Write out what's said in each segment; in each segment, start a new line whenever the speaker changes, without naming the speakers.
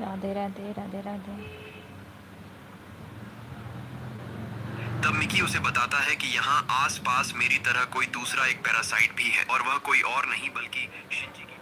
राधे राधे राधे राधे।
तब मिकी उसे बताता है कि यहाँ आस-पास मेरी तरह कोई दूसरा एक पैरासाइट भी है और वह कोई और नहीं बल्कि शिनजी की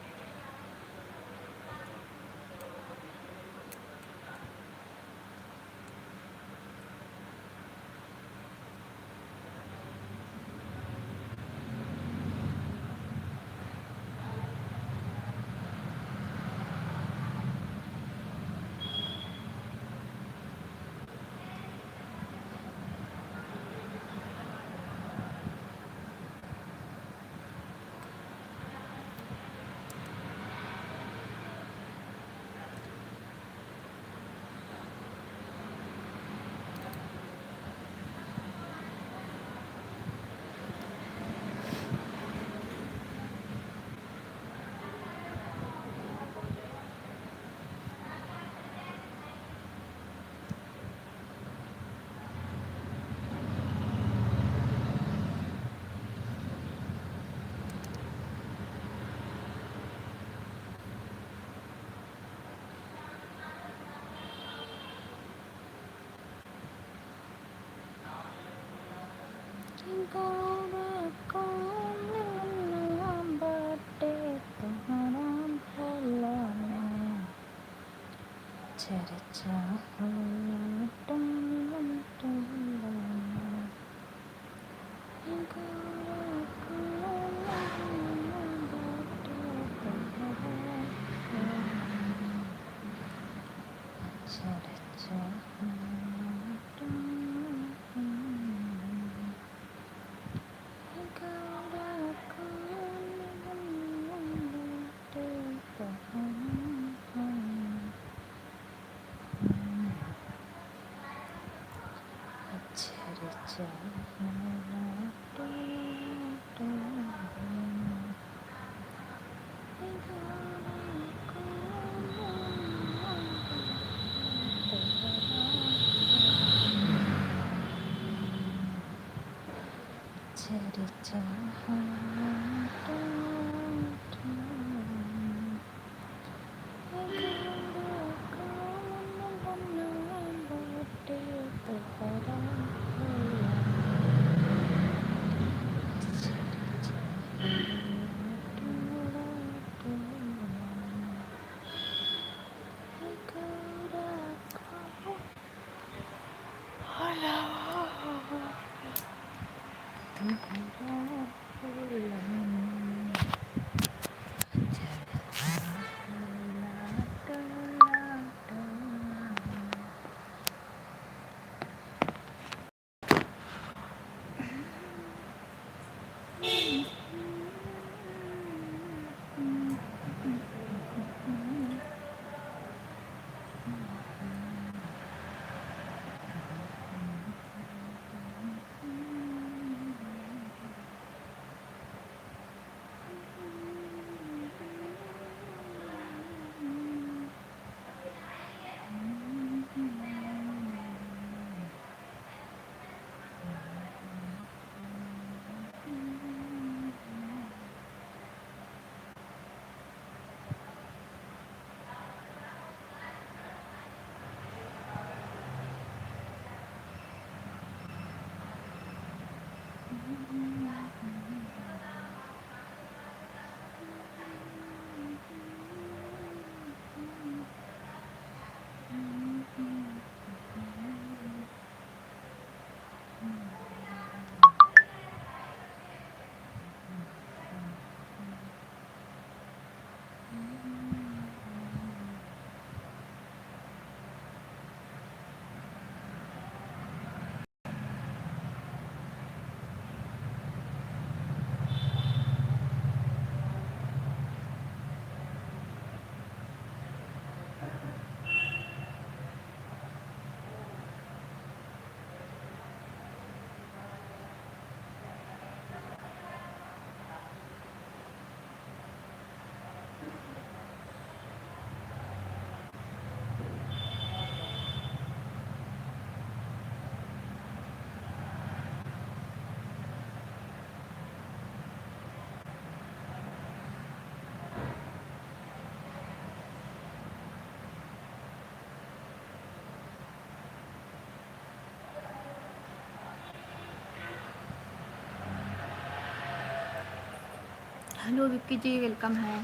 हेलो विक्की जी, वेलकम है।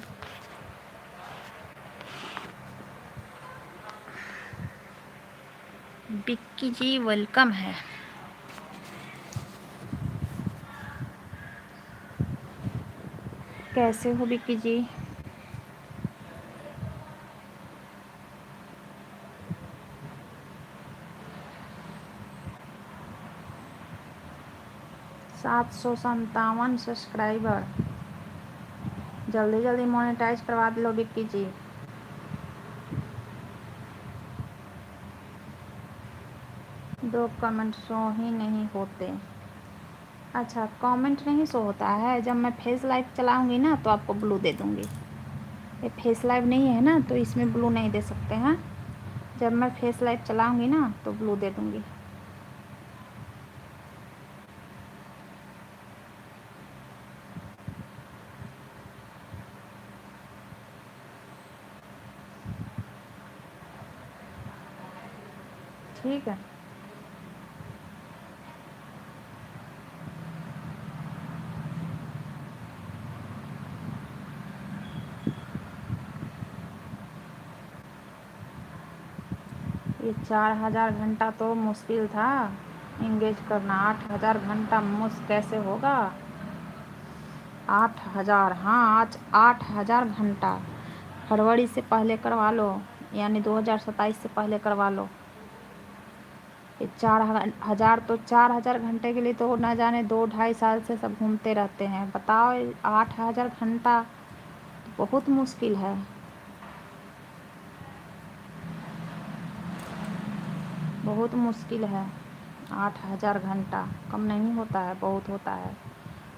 विक्की जी वेलकम है। कैसे हो विक्की जी? सात सौ संतावन सब्सक्राइबर, जल्दी जल्दी मोनेटाइज करवा लो विक्की जी। दो कमेंट शो ही नहीं होते। अच्छा, कमेंट नहीं शो होता है। जब मैं फेस लाइव चलाऊंगी ना तो आपको ब्लू दे दूंगी। ये फेस लाइव नहीं है ना, तो इसमें ब्लू नहीं दे सकते हैं। जब मैं फेस लाइव चलाऊंगी ना तो ब्लू दे दूंगी। ठीक है। ये 4000 घंटा तो मुश्किल था इंगेज करना। 8000 घंटा कैसे होगा? 8000, हाँ, आज 8000 घंटा। फरवरी से पहले करवा लो, यानी 2027 से पहले करवा लो। ये 4000 तो 4000 घंटे के लिए तो ना जाने 2-2.5 साल से सब घूमते रहते हैं। बताओ, 8000 घंटा तो बहुत मुश्किल है। बहुत मुश्किल है। 8000 घंटा कम नहीं होता है, बहुत होता है।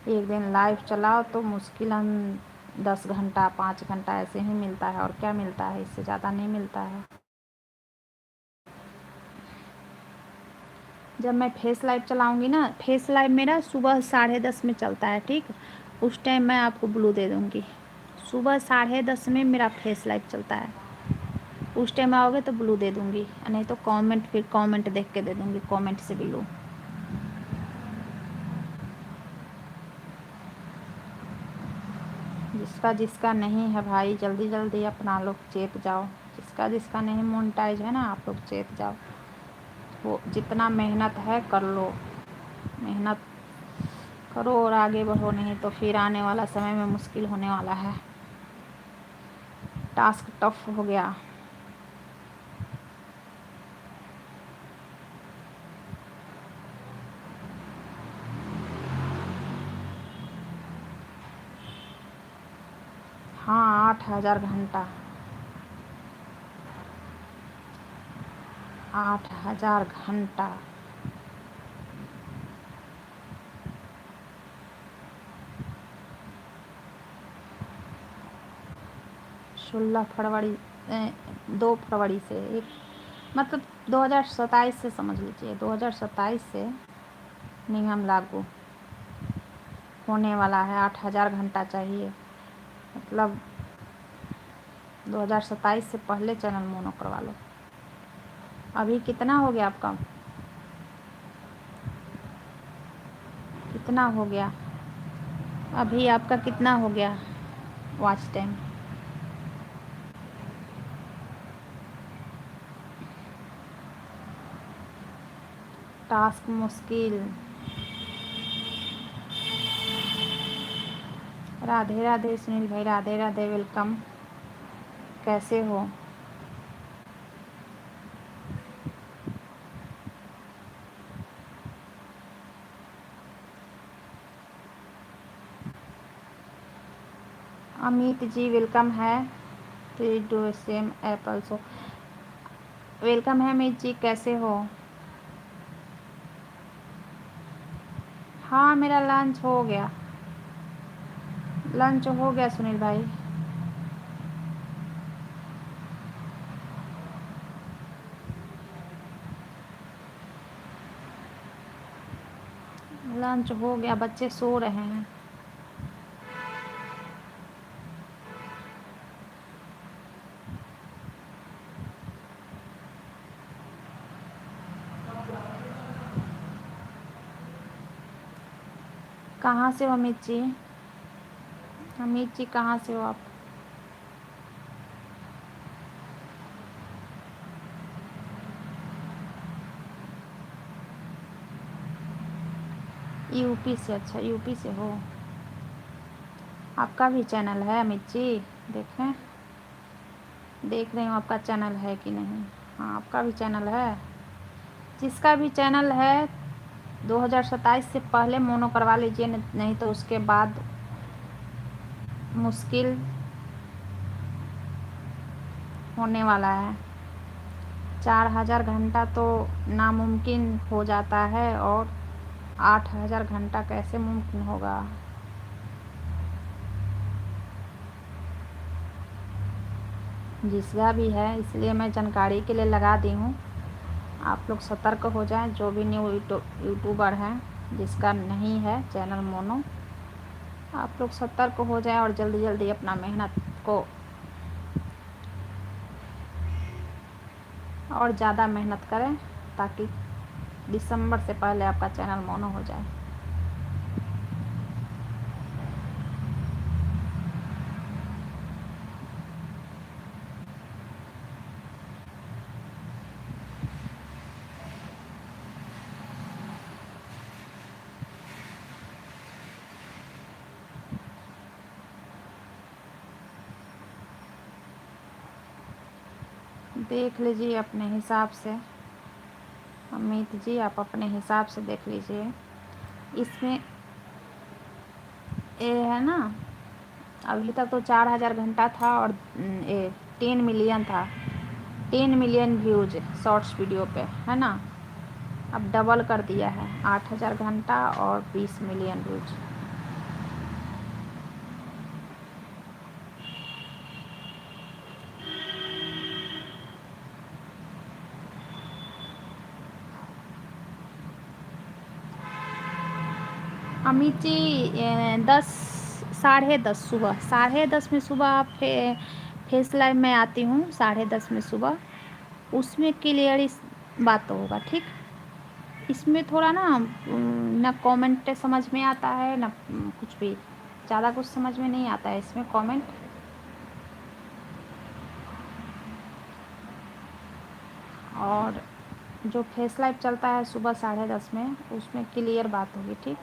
एक दिन लाइव चलाओ तो मुश्किलन 10 घंटा 5 घंटा ऐसे ही मिलता है, और क्या मिलता है, इससे ज़्यादा नहीं मिलता है। जब मैं फेस लाइव चलाऊंगी ना, फेस लाइव मेरा सुबह 10:30 में चलता है, ठीक। उस टाइम मैं आपको ब्लू दे दूंगी। सुबह 10:30 में मेरा फेस लाइव चलता है। उस टाइम आओगे तो ब्लू दे दूंगी, नहीं तो कमेंट, फिर कमेंट देख के दे दूंगी, कमेंट से ब्लू। जिसका जिसका नहीं है भाई, जल्दी जल्दी अपना लोग चेत जाओ। जिसका जिसका नहीं मोनेटाइज है ना, आप लोग चेत जाओ। वो जितना मेहनत है कर लो, मेहनत करो और आगे बढ़ो, नहीं तो फिर आने वाला समय में मुश्किल होने वाला है। टास्क टफ हो गया। हाँ, 8000 घंटा। 8000 घंटा। 16 फरवरी, 2 फरवरी से, एक मतलब 2027 से समझ लीजिए, 2027 से नियम लागू होने वाला है। 8000 घंटा चाहिए, मतलब 2027 से पहले चैनल मोनो करवा लो। अभी कितना हो गया आपका? कितना हो गया अभी आपका? कितना हो गया वॉच टाइम? टास्क मुश्किल। राधे राधे सुनील भाई, राधे राधे, वेलकम। कैसे हो? अमित जी वेलकम है। Please do same app also. Welcome है अमित जी, कैसे हो? हाँ, मेरा लंच हो गया। लंच हो गया सुनील भाई। लंच हो गया, बच्चे सो रहे हैं। कहाँ से हो अमित जी? अमित जी कहाँ से हो आप? यूपी से? अच्छा, यूपी से हो। आपका भी चैनल है अमित जी? देखें, देख रही हूँ आपका चैनल है कि नहीं। हाँ, आपका भी चैनल है। जिसका भी चैनल है 2027 से पहले मोनो करवा लीजिए, नहीं तो उसके बाद मुश्किल होने वाला है। 4000 घंटा तो नामुमकिन हो जाता है, और 8000 घंटा कैसे मुमकिन होगा? जिसका भी है, इसलिए मैं जानकारी के लिए लगा दी हूँ। आप लोग सतर्क हो जाएं, जो भी न्यू यूट्यूबर हैं जिसका नहीं है चैनल मोनो, आप लोग सतर्क हो जाएं और जल्दी जल्दी अपना मेहनत को और ज़्यादा मेहनत करें, ताकि दिसंबर से पहले आपका चैनल मोनो हो जाए। देख लीजिए अपने हिसाब से अमित जी, आप अपने हिसाब से देख लीजिए। इसमें ये है ना, अभी तक तो 4000 घंटा था, और ये 10 मिलियन था। 10 मिलियन व्यूज शॉर्ट्स वीडियो पे, है ना। अब डबल कर दिया है, 8000 घंटा और 20 मिलियन व्यूज। अमित जी 10 10:30 सुबह, 10:30 में सुबह आप फेस लाइव में आती हूँ, 10:30 में सुबह। उसमें क्लियर बात तो होगा, ठीक। इसमें थोड़ा ना कमेंट समझ में आता है, ना कुछ भी, ज़्यादा कुछ समझ में नहीं आता है इसमें कमेंट। और जो फेस लाइव चलता है सुबह 10:30 में, उसमें क्लियर बात होगी, ठीक।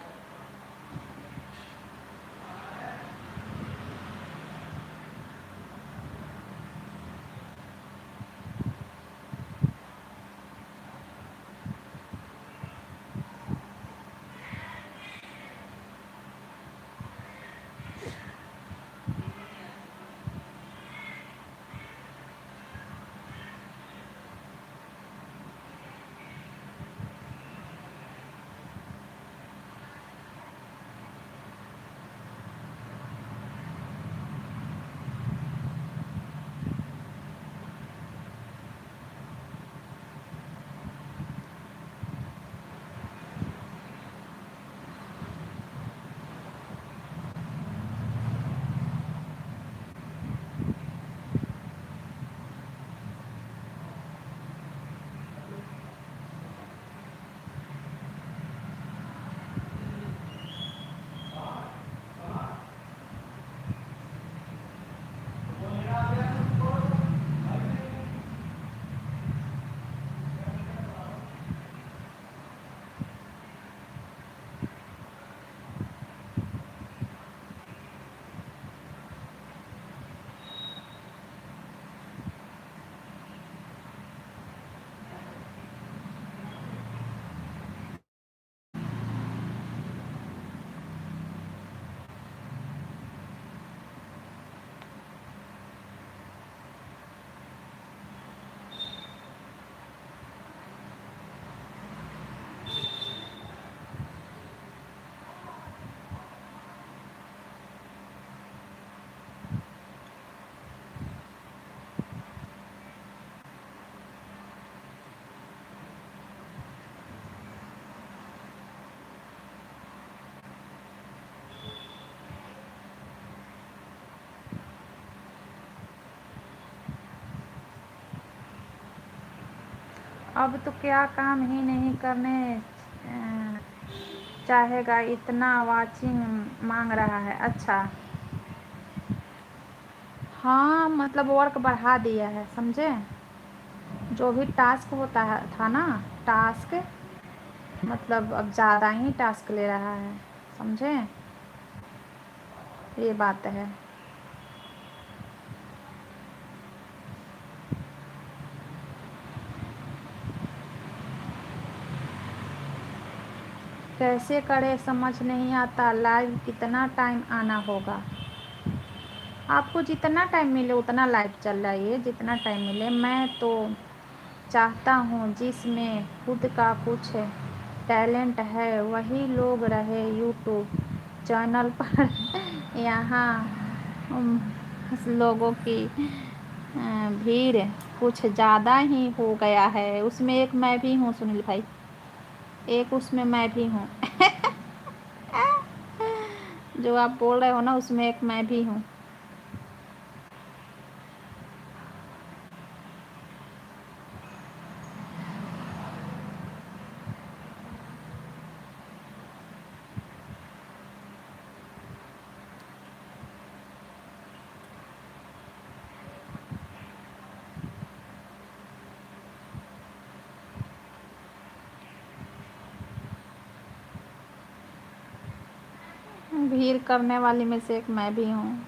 अब तो क्या काम ही नहीं करने चाहेगा, इतना वाचिंग मांग रहा है। अच्छा, हाँ मतलब वर्क बढ़ा दिया है, समझे। जो भी टास्क होता है था ना, टास्क मतलब अब ज़्यादा ही टास्क ले रहा है, समझे, ये बात है। कैसे करे समझ नहीं आता, लाइव कितना टाइम आना होगा। आपको जितना टाइम मिले उतना लाइव चल जाइए, जितना टाइम मिले। मैं तो चाहता हूँ जिसमें खुद का कुछ टैलेंट है वही लोग रहे यूट्यूब चैनल पर। यहाँ लोगों की भीड़ कुछ ज़्यादा ही हो गया है। उसमें एक मैं भी हूँ सुनील भाई, एक उसमें मैं भी हूँ। जो आप बोल रहे हो ना, उसमें एक मैं भी हूँ। भीड़ करने वाली में से एक मैं भी हूँ।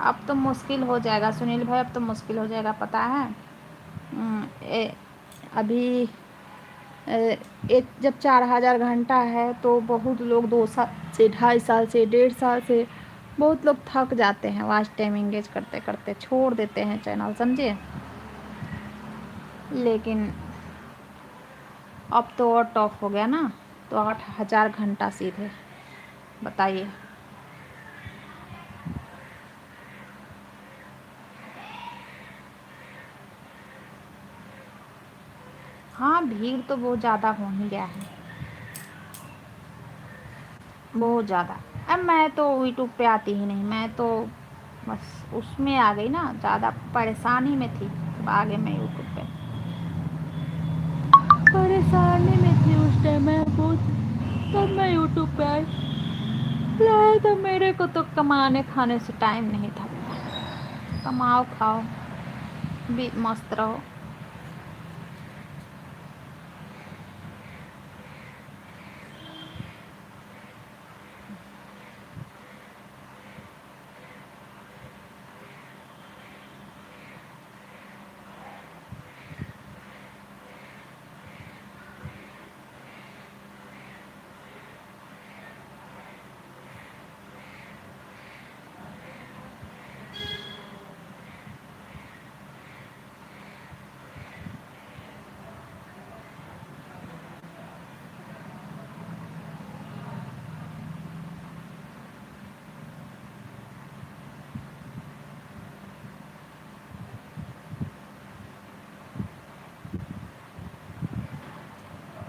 अब तो मुश्किल हो जाएगा सुनील भाई, अब तो मुश्किल हो जाएगा, पता है। अभी एक जब 4000 घंटा है तो बहुत लोग 2 साल से 2.5 साल से 1.5 साल से बहुत लोग थक जाते हैं, वॉच टाइम इंगेज करते करते छोड़ देते हैं चैनल, समझे। लेकिन अब तो और टॉप हो गया ना, तो 8000 घंटा सीधे, बताइए। हाँ भीड़ तो बहुत ज़्यादा हो ही गया है, बहुत ज़्यादा। अब मैं तो यूट्यूब पे आती ही नहीं, मैं तो बस उसमें आ गई ना, ज़्यादा परेशानी में थी, अब आ गई मैं यूट्यूब पे। परेशानी में थी उस टाइम मैं बहुत, तब मैं यूट्यूब पे आई। तो मेरे को तो कमाने खाने से टाइम नहीं था। कमाओ खाओ भी मस्त रहो।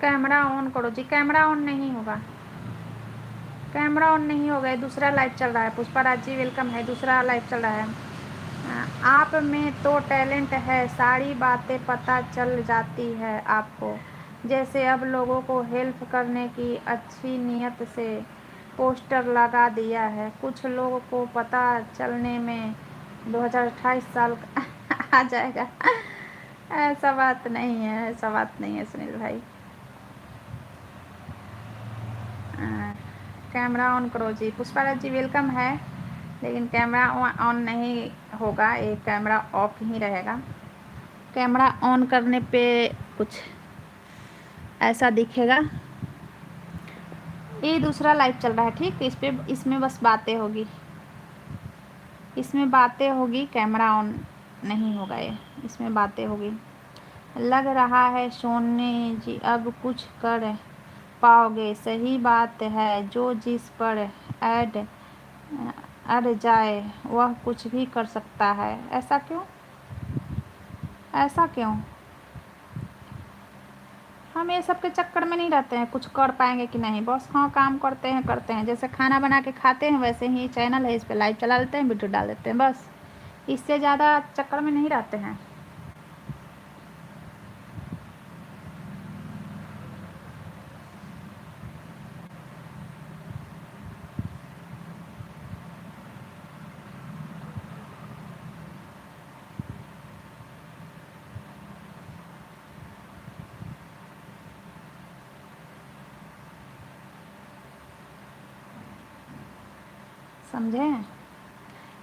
कैमरा ऑन करो जी, कैमरा ऑन नहीं होगा, कैमरा ऑन नहीं होगा, दूसरा लाइव चल रहा है। पुष्पा राज जी वेलकम है, दूसरा लाइव चल रहा है। आप में तो टैलेंट है, सारी बातें पता चल जाती है आपको। जैसे अब लोगों को हेल्प करने की अच्छी नीयत से पोस्टर लगा दिया है, कुछ लोगों को पता चलने में 2028 साल आ जाएगा। ऐसा बात नहीं है, ऐसा बात नहीं है सुनील भाई। कैमरा ऑन करो जी, पुष्पाराज जी वेलकम है, लेकिन कैमरा ऑन नहीं होगा, ये कैमरा ऑफ ही रहेगा। कैमरा ऑन करने पे कुछ ऐसा दिखेगा। ये दूसरा लाइव चल रहा है, ठीक, इस पे इसमें बस बातें होगी, इसमें बातें होगी, कैमरा ऑन नहीं होगा, ये इसमें बातें होगी। लग रहा है सोनी जी अब कुछ कर पाओगे, सही बात है, जो जिस पर ऐड अड़ जाए वह कुछ भी कर सकता है। ऐसा क्यों, ऐसा क्यों। हम ये सब के चक्कर में नहीं रहते हैं कुछ कर पाएंगे कि नहीं, बस हाँ काम करते हैं, जैसे खाना बना के खाते हैं वैसे ही चैनल है, इस पर लाइव चला लेते हैं, वीडियो डाल देते हैं, बस इससे ज़्यादा चक्कर में नहीं रहते हैं। समझे?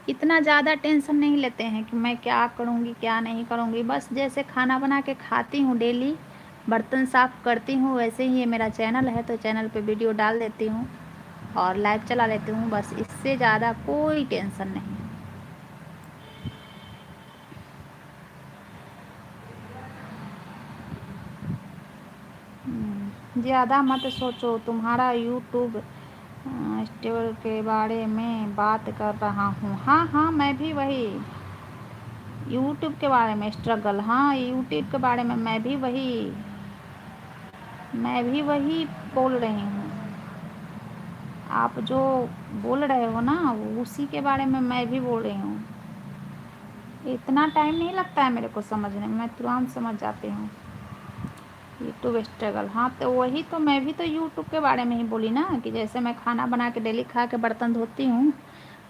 इतना ज़्यादा टेंशन नहीं लेते हैं कि मैं क्या करूँगी क्या नहीं करूँगी। बस जैसे खाना बना के खाती हूँ डेली, बर्तन साफ़ करती हूँ, वैसे ही ये मेरा चैनल है तो चैनल पे वीडियो डाल देती हूँ और लाइव चला लेती हूँ। बस इससे ज़्यादा कोई टेंशन नहीं। ज़्यादा मत सोचो, तुम्हारा यूट्यूब स्टेबल के बारे में बात कर रहा हूँ। हाँ हाँ, मैं भी वही यूट्यूब के बारे में स्ट्रगल, हाँ यूट्यूब के बारे में मैं भी वही बोल रही हूँ। आप जो बोल रहे हो ना उसी के बारे में मैं भी बोल रही हूँ। इतना टाइम नहीं लगता है मेरे को समझने में, मैं तुरंत समझ जाती हूँ। यूट्यूब स्ट्रगल, हाँ तो वही तो मैं भी तो यूट्यूब के बारे में ही बोली ना कि जैसे मैं खाना बना के डेली खा के बर्तन धोती हूँ,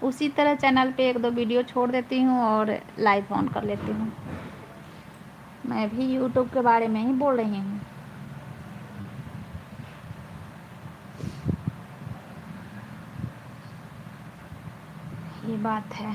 उसी तरह चैनल पे एक दो वीडियो छोड़ देती हूँ और लाइव ऑन कर लेती हूँ। मैं भी यूट्यूब के बारे में ही बोल रही हूँ। ये बात है।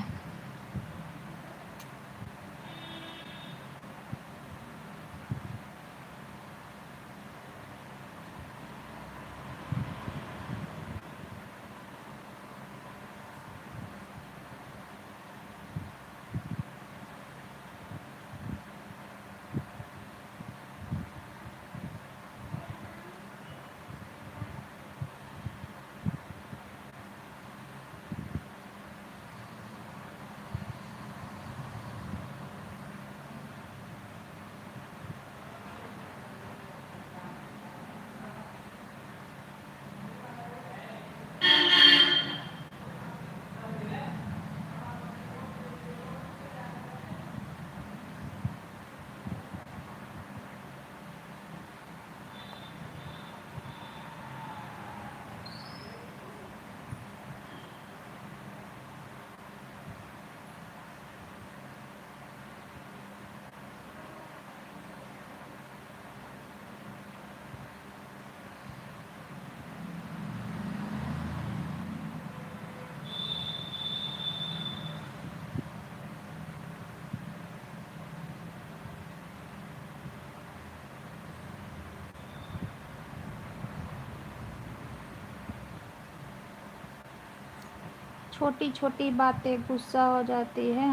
छोटी छोटी बातें गुस्सा हो जाती है।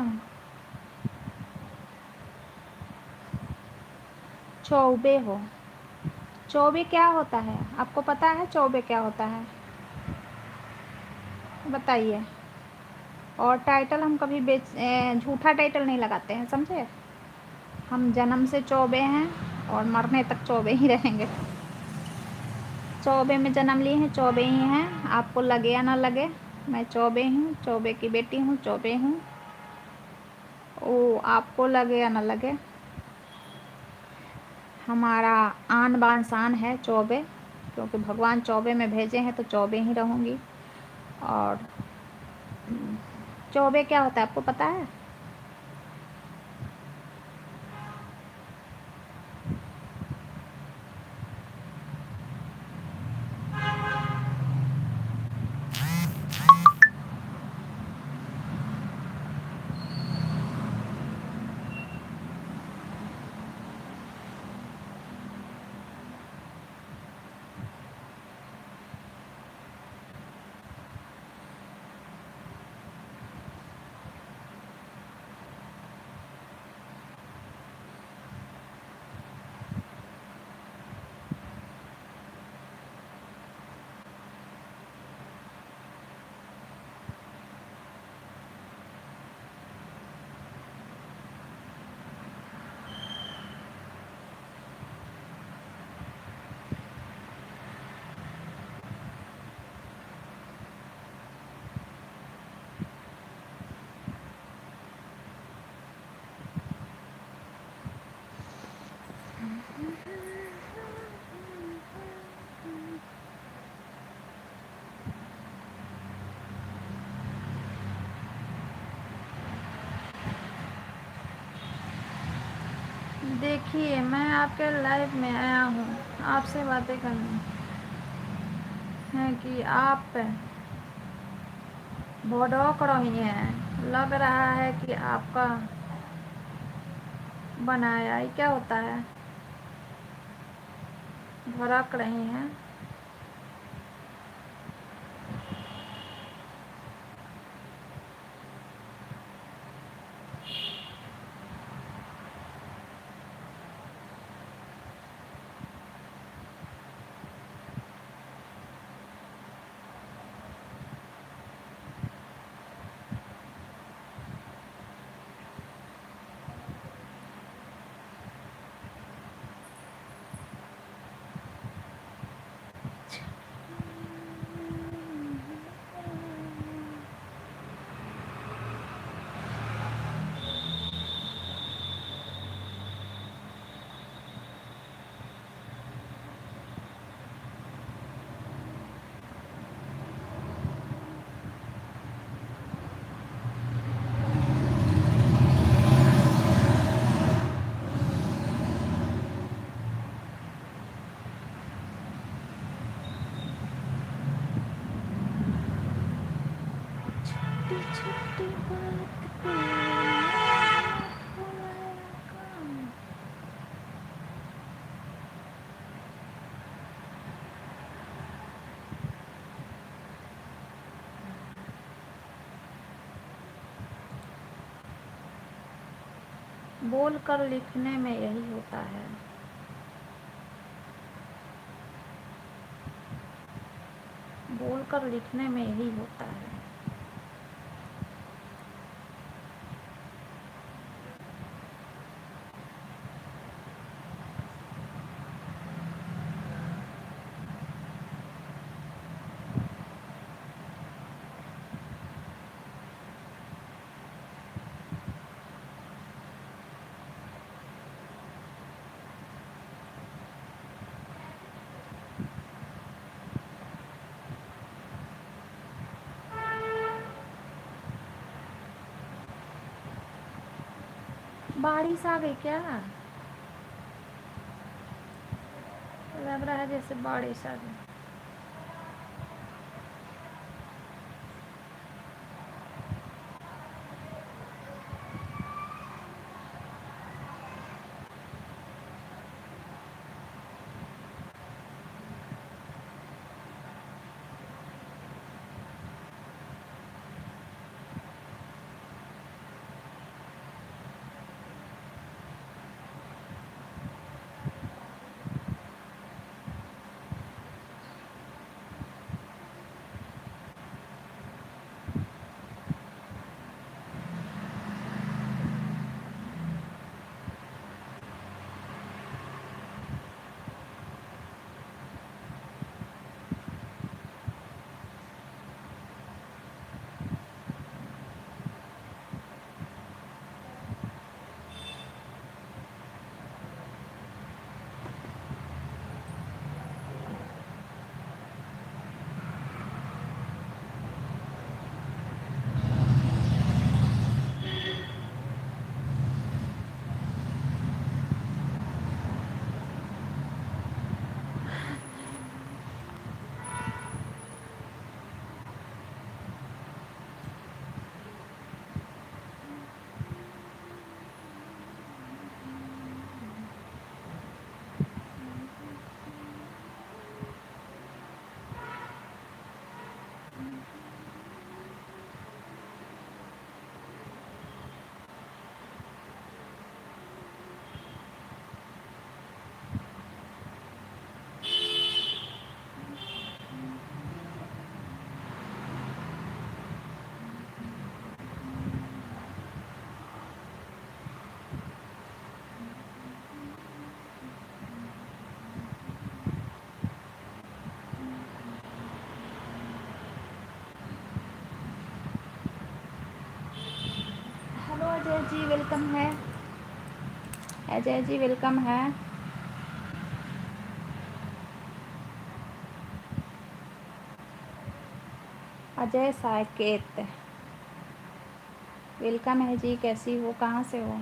चौबे हो, चौबे क्या होता है आपको पता है? चौबे क्या होता है बताइए। और टाइटल हम कभी झूठा टाइटल नहीं लगाते हैं, समझे? हम जन्म से चौबे हैं और मरने तक चौबे ही रहेंगे। चौबे में जन्म लिए हैं, चौबे ही हैं, आपको लगे या ना लगे। मैं चौबे हूँ, चौबे की बेटी हूँ, चौबे हूँ। वो आपको लगे या ना लगे, हमारा आन बान शान है चौबे, क्योंकि भगवान चौबे में भेजे हैं तो चौबे ही रहूँगी। और चौबे क्या होता है आपको पता है? देखिए मैं आपके लाइव में आया हूँ आपसे बातें करनी है कि आप भौडोक रही हैं, लग रहा है कि आपका बनाया ही क्या होता है, भड़क रही हैं। छोटी छोटी बात पे बुलाया काम। बोल कर लिखने में यही होता है। बोल कर लिखने में यही होता है। बारिश आ गई क्या? लग रहा है जैसे बारिश आ गई। हेलो अजय जी, वेलकम है। अजय जी वेलकम है। अजय साकेत वेलकम है जी। कैसी हो, कहाँ से हो?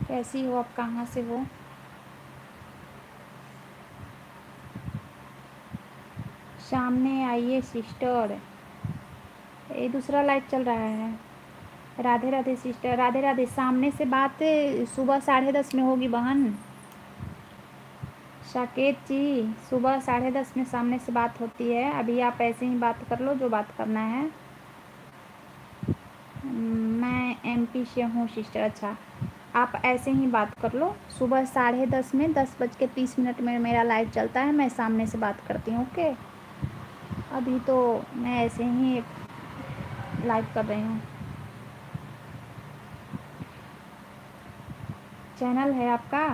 कैसी हो आप, कहाँ से हो? सामने आइए सिस्टर। ये दूसरा लाइव चल रहा है। राधे राधे सिस्टर, राधे राधे। सामने से बात सुबह 10:30 में होगी बहन। साकेत जी, सुबह 10:30 में सामने से बात होती है। अभी आप ऐसे ही बात कर लो जो बात करना है। मैं MP से हूँ सिस्टर। अच्छा, आप ऐसे ही बात कर लो। सुबह 10:30 में 10:30 में मेरा लाइव चलता है। मैं सामने से बात करती हूँ। ओके, अभी तो मैं ऐसे ही लाइव कर रही हूँ। चैनल है आपका।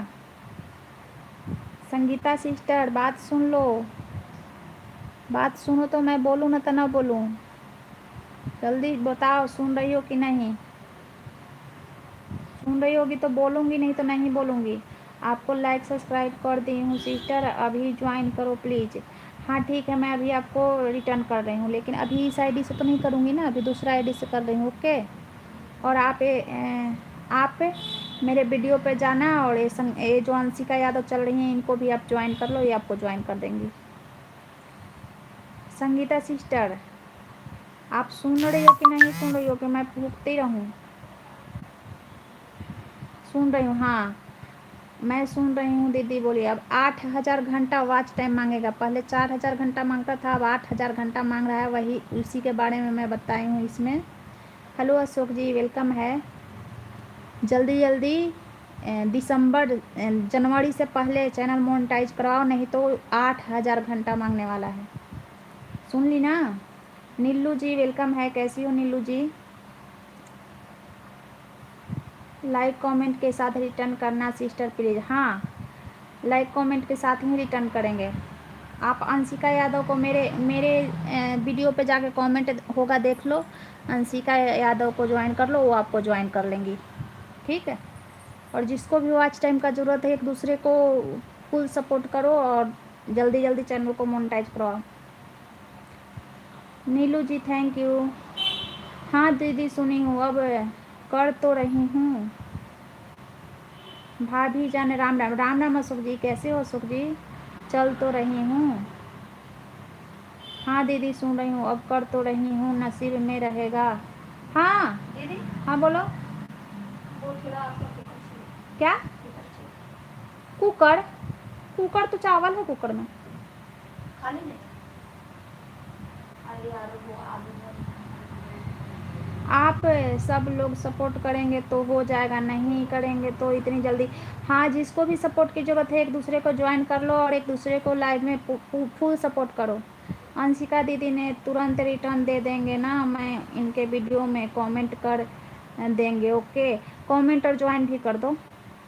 संगीता सिस्टर, बात सुन लो। बात सुनो तो मैं बोलूँ ना तो ना बोलूँ। जल्दी बताओ, सुन रही हो कि नहीं? सुन रही होगी तो बोलूँगी, नहीं तो नहीं बोलूँगी। आपको लाइक सब्सक्राइब कर दी हूँ सिस्टर, अभी ज्वाइन करो प्लीज़। हाँ ठीक है, मैं अभी आपको रिटर्न कर रही हूँ, लेकिन अभी इस ID से तो नहीं करूँगी ना, अभी दूसरा ID से कर रही हूँ। ओके, और आप मेरे वीडियो पे जाना, और ये जो अंशिका यादव चल रही हैं इनको भी आप ज्वाइन कर लो, ये आपको ज्वाइन कर देंगी। संगीता सिस्टर, आप सुन रही हो कि नहीं सुन रही हो कि मैं फूकती रहूं? सुन रही हूँ, हाँ मैं सुन रही हूँ दीदी, बोलिए। अब 8,000 घंटा वॉच टाइम मांगेगा। पहले 4,000 घंटा मांगता था, अब 8,000 घंटा मांग रहा है। वही उसी के बारे में मैं बताई हूँ इसमें। हेलो अशोक जी, वेलकम है। जल्दी जल्दी जनवरी से पहले चैनल मोनेटाइज कराओ, नहीं तो 8,000 घंटा मांगने वाला है। सुन ली ना? नीलू जी वेलकम है, कैसी हो नीलू जी? लाइक कमेंट के साथ रिटर्न करना सिस्टर प्लीज़। हाँ, लाइक कमेंट के साथ ही रिटर्न करेंगे। आप अंशिका यादव को मेरे मेरे वीडियो पे जाके कमेंट होगा, देख लो। अंशिका यादव को ज्वाइन कर लो, वो आपको ज्वाइन कर लेंगी। ठीक है, और जिसको भी वॉच टाइम का ज़रूरत है, एक दूसरे को फुल सपोर्ट करो और जल्दी जल्दी चैनल को मोनेटाइज करवाओ। नीलू जी थैंक यू। हाँ दीदी सुनी हूँ, अब कर तो रही हूँ। भाभी जाने राम राम। राम राम अशोक जी, कैसे हो अशोक जी? चल तो रही हूँ। हाँ दीदी सुन रही हूँ, अब कर तो रही हूँ, नसीब में रहेगा। हाँ दीदी, हाँ बोलो। क्या? कुकर? कुकर तो चावल है कुकर में। खाली नहीं। आप सब लोग सपोर्ट करेंगे तो हो जाएगा, नहीं करेंगे तो इतनी जल्दी। हाँ, जिसको भी सपोर्ट की ज़रूरत है एक दूसरे को ज्वाइन कर लो और एक दूसरे को लाइव में फुल सपोर्ट करो। अंशिका दीदी ने तुरंत रिटर्न दे देंगे ना, मैं इनके वीडियो में कमेंट कर देंगे। ओके, कमेंट और ज्वाइन भी कर दो,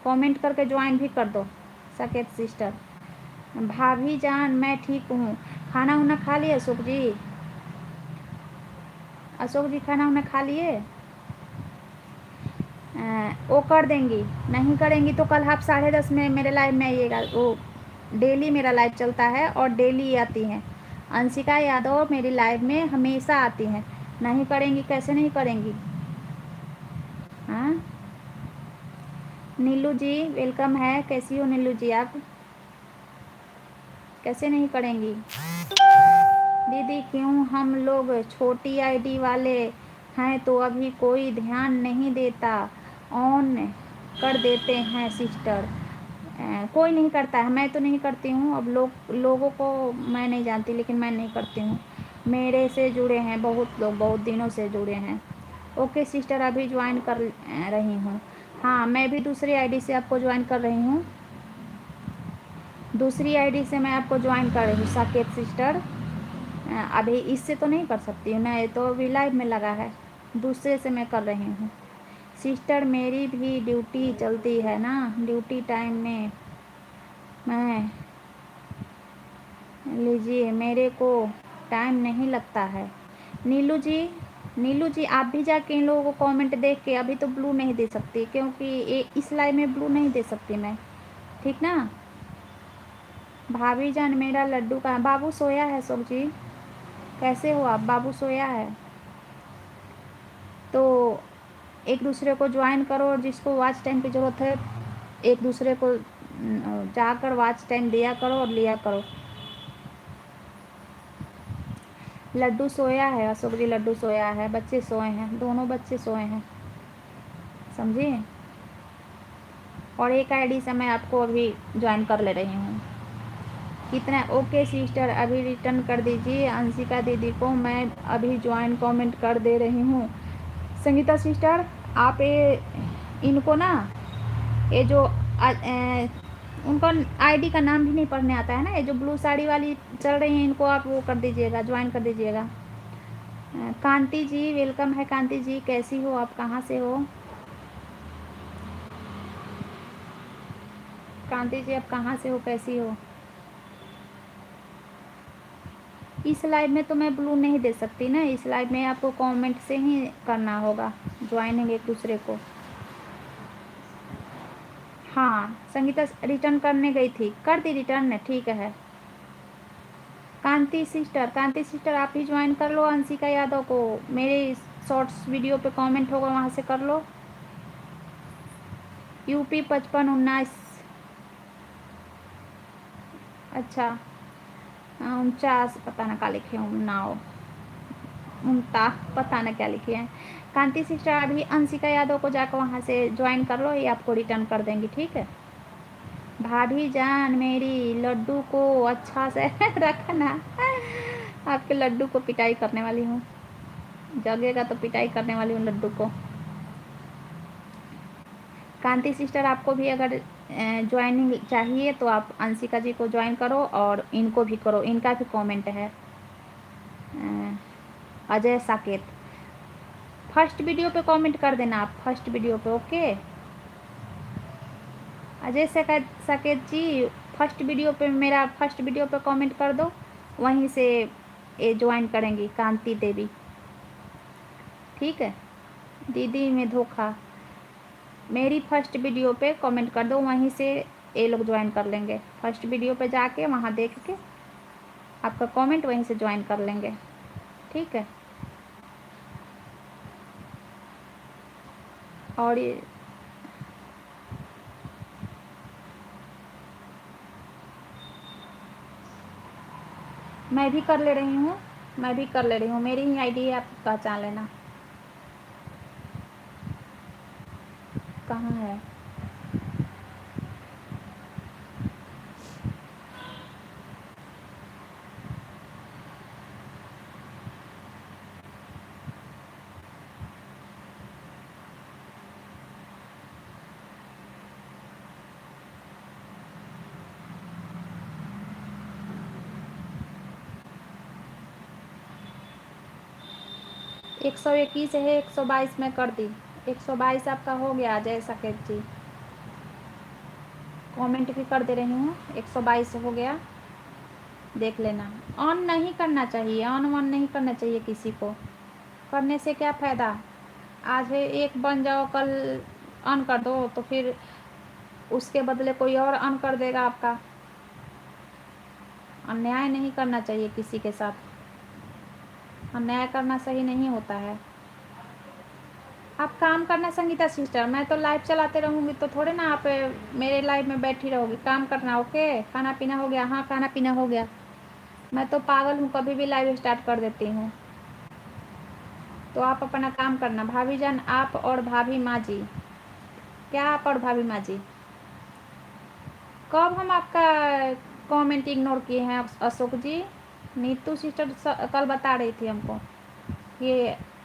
कमेंट करके ज्वाइन भी कर दो। साकेत सिस्टर, भाभी जान मैं ठीक हूँ। खाना वाना खा लिए अशोक जी? अशोक जी खाना वाना खा लिए? वो कर देंगी, नहीं करेंगी तो कल आप 10:30 में मेरे लाइव में आइएगा। वो डेली मेरा लाइव चलता है और डेली आती हैं अंशिका यादव, मेरी लाइव में हमेशा आती हैं। नहीं करेंगी, कैसे नहीं करेंगी? हाँ, नीलू जी वेलकम है, कैसी हो नीलू जी आप? कैसे नहीं करेंगी? दीदी क्यों हम लोग छोटी ID वाले हैं तो अभी कोई ध्यान नहीं देता, ऑन कर देते हैं सिस्टर। कोई नहीं करता है, मैं तो नहीं करती हूँ। अब लोगों को मैं नहीं जानती, लेकिन मैं नहीं करती हूँ। मेरे से जुड़े हैं बहुत लोग, बहुत दिनों से जुड़े हैं। ओके सिस्टर, अभी ज्वाइन कर रही हूँ। हाँ, मैं भी दूसरी ID से आपको ज्वाइन कर रही हूँ। दूसरी ID से मैं आपको ज्वाइन कर रही हूँ साकेत सिस्टर। अभी इससे तो नहीं कर सकती हूँ ना, ये तो अभी लाइव में लगा है। दूसरे से मैं कर रही हूँ सिस्टर। मेरी भी ड्यूटी चलती है ना, ड्यूटी टाइम में मैं लीजिए, मेरे को टाइम नहीं लगता है। नीलू जी, नीलू जी आप भी जाके इन लोगों को कमेंट देख के, अभी तो ब्लू नहीं दे सकती क्योंकि ये इस लाइव में ब्लू नहीं दे सकती मैं, ठीक ना? भाभी जान मेरा लड्डू कहाँ? बाबू सोया है अशोक जी, कैसे हो आप? बाबू सोया है तो एक दूसरे को ज्वाइन करो, और जिसको वॉच टाइम की ज़रूरत है एक दूसरे को जाकर वॉच टाइम दिया करो और लिया करो। लड्डू सोया है, अशोक जी लड्डू सोया है, बच्चे सोए हैं, दोनों बच्चे सोए हैं, समझिए। और एक आईडी से मैं आपको अभी ज्वाइन कर ले रही हूँ। कितना? ओके सिस्टर, अभी रिटर्न कर दीजिए अंशिका दीदी को, मैं अभी ज्वाइन कमेंट कर दे रही हूँ। संगीता सिस्टर, आप ये इनको ना, ये जो उनका आईडी का नाम भी नहीं पढ़ने आता है ना, ये जो ब्लू साड़ी वाली चल रही है, इनको आप वो कर दीजिएगा, ज्वाइन कर दीजिएगा। कांति जी वेलकम है। कांति जी कैसी हो आप, कहाँ से हो? कांति जी आप कहाँ से हो, कैसी हो? इस लाइव में तो मैं ब्लू नहीं दे सकती ना, इस लाइव में आपको कमेंट से ही करना होगा ज्वाइनिंग एक दूसरे को। हाँ संगीता रिटर्न करने गई थी, कर दी रिटर्न, ठीक है। कांति सिस्टर आप ही ज्वाइन कर लो अंशिका यादव को, मेरे शॉर्ट्स वीडियो पे कमेंट होगा वहाँ से कर लो। यूपी 55 19, अच्छा 49, पता ना क्या लिखे हूँ, नाव उनता, पता ना क्या लिखे हैं। कांति सिस्टर अभी अंशिका यादव को जाकर वहाँ से ज्वाइन कर लो, ये आपको रिटर्न कर देंगी, ठीक है। भाभी जान मेरी लड्डू को अच्छा से रखना, आपके लड्डू को पिटाई करने वाली हूँ, जगेगा तो पिटाई करने वाली हूँ लड्डू को। कांति सिस्टर आपको भी अगर ज्वाइनिंग चाहिए तो आप अंशिका जी को ज्वाइन करो और इनको भी करो, इनका भी कमेंट है। अजय साकेत, फर्स्ट वीडियो पे कमेंट कर देना आप, फर्स्ट वीडियो पे, ओके। अजय साकेत जी फर्स्ट वीडियो पे, मेरा फर्स्ट वीडियो पे कमेंट कर दो, वहीं से ये ज्वाइन करेंगी कांति देवी, ठीक है। दीदी में धोखा, मेरी फर्स्ट वीडियो पे कमेंट कर दो, वहीं से ये लोग ज्वाइन कर लेंगे, फर्स्ट वीडियो पे जाके वहाँ देख के आपका कमेंट वहीं से ज्वाइन कर लेंगे, ठीक है। और ये मैं भी कर ले रही हूँ, मैं भी कर ले रही हूँ, मेरी ही आईडी है, आप पहचान लेना। कहाँ है? एक 121 है, 122 में कर दी, 122 आपका हो गया अजय साकेत जी, कमेंट भी कर दे रही हूँ, 122 हो गया, देख लेना। ऑन नहीं करना चाहिए, ऑन वन नहीं करना चाहिए किसी को, करने से क्या फ़ायदा। आज है एक बन जाओ, कल ऑन कर दो तो फिर उसके बदले कोई और ऑन कर देगा आपका। अन्याय नहीं करना चाहिए किसी के साथ, अन्याय करना सही नहीं होता है। आप काम करना संगीता सिस्टर, मैं तो लाइव चलाते रहूँगी तो थोड़े ना आप मेरे लाइव में बैठी रहोगी, काम करना, ओके। खाना पीना हो गया? हाँ खाना पीना हो गया, मैं तो पागल हूँ, कभी भी लाइव स्टार्ट कर देती हूँ, तो आप अपना काम करना। भाभी जान आप और भाभी माँ जी, क्या आप और भाभी माँ जी, कब हम आपका कमेंट इग्नोर किए हैं अशोक जी? नीतू सिस्टर कल बता रही थी हमको कि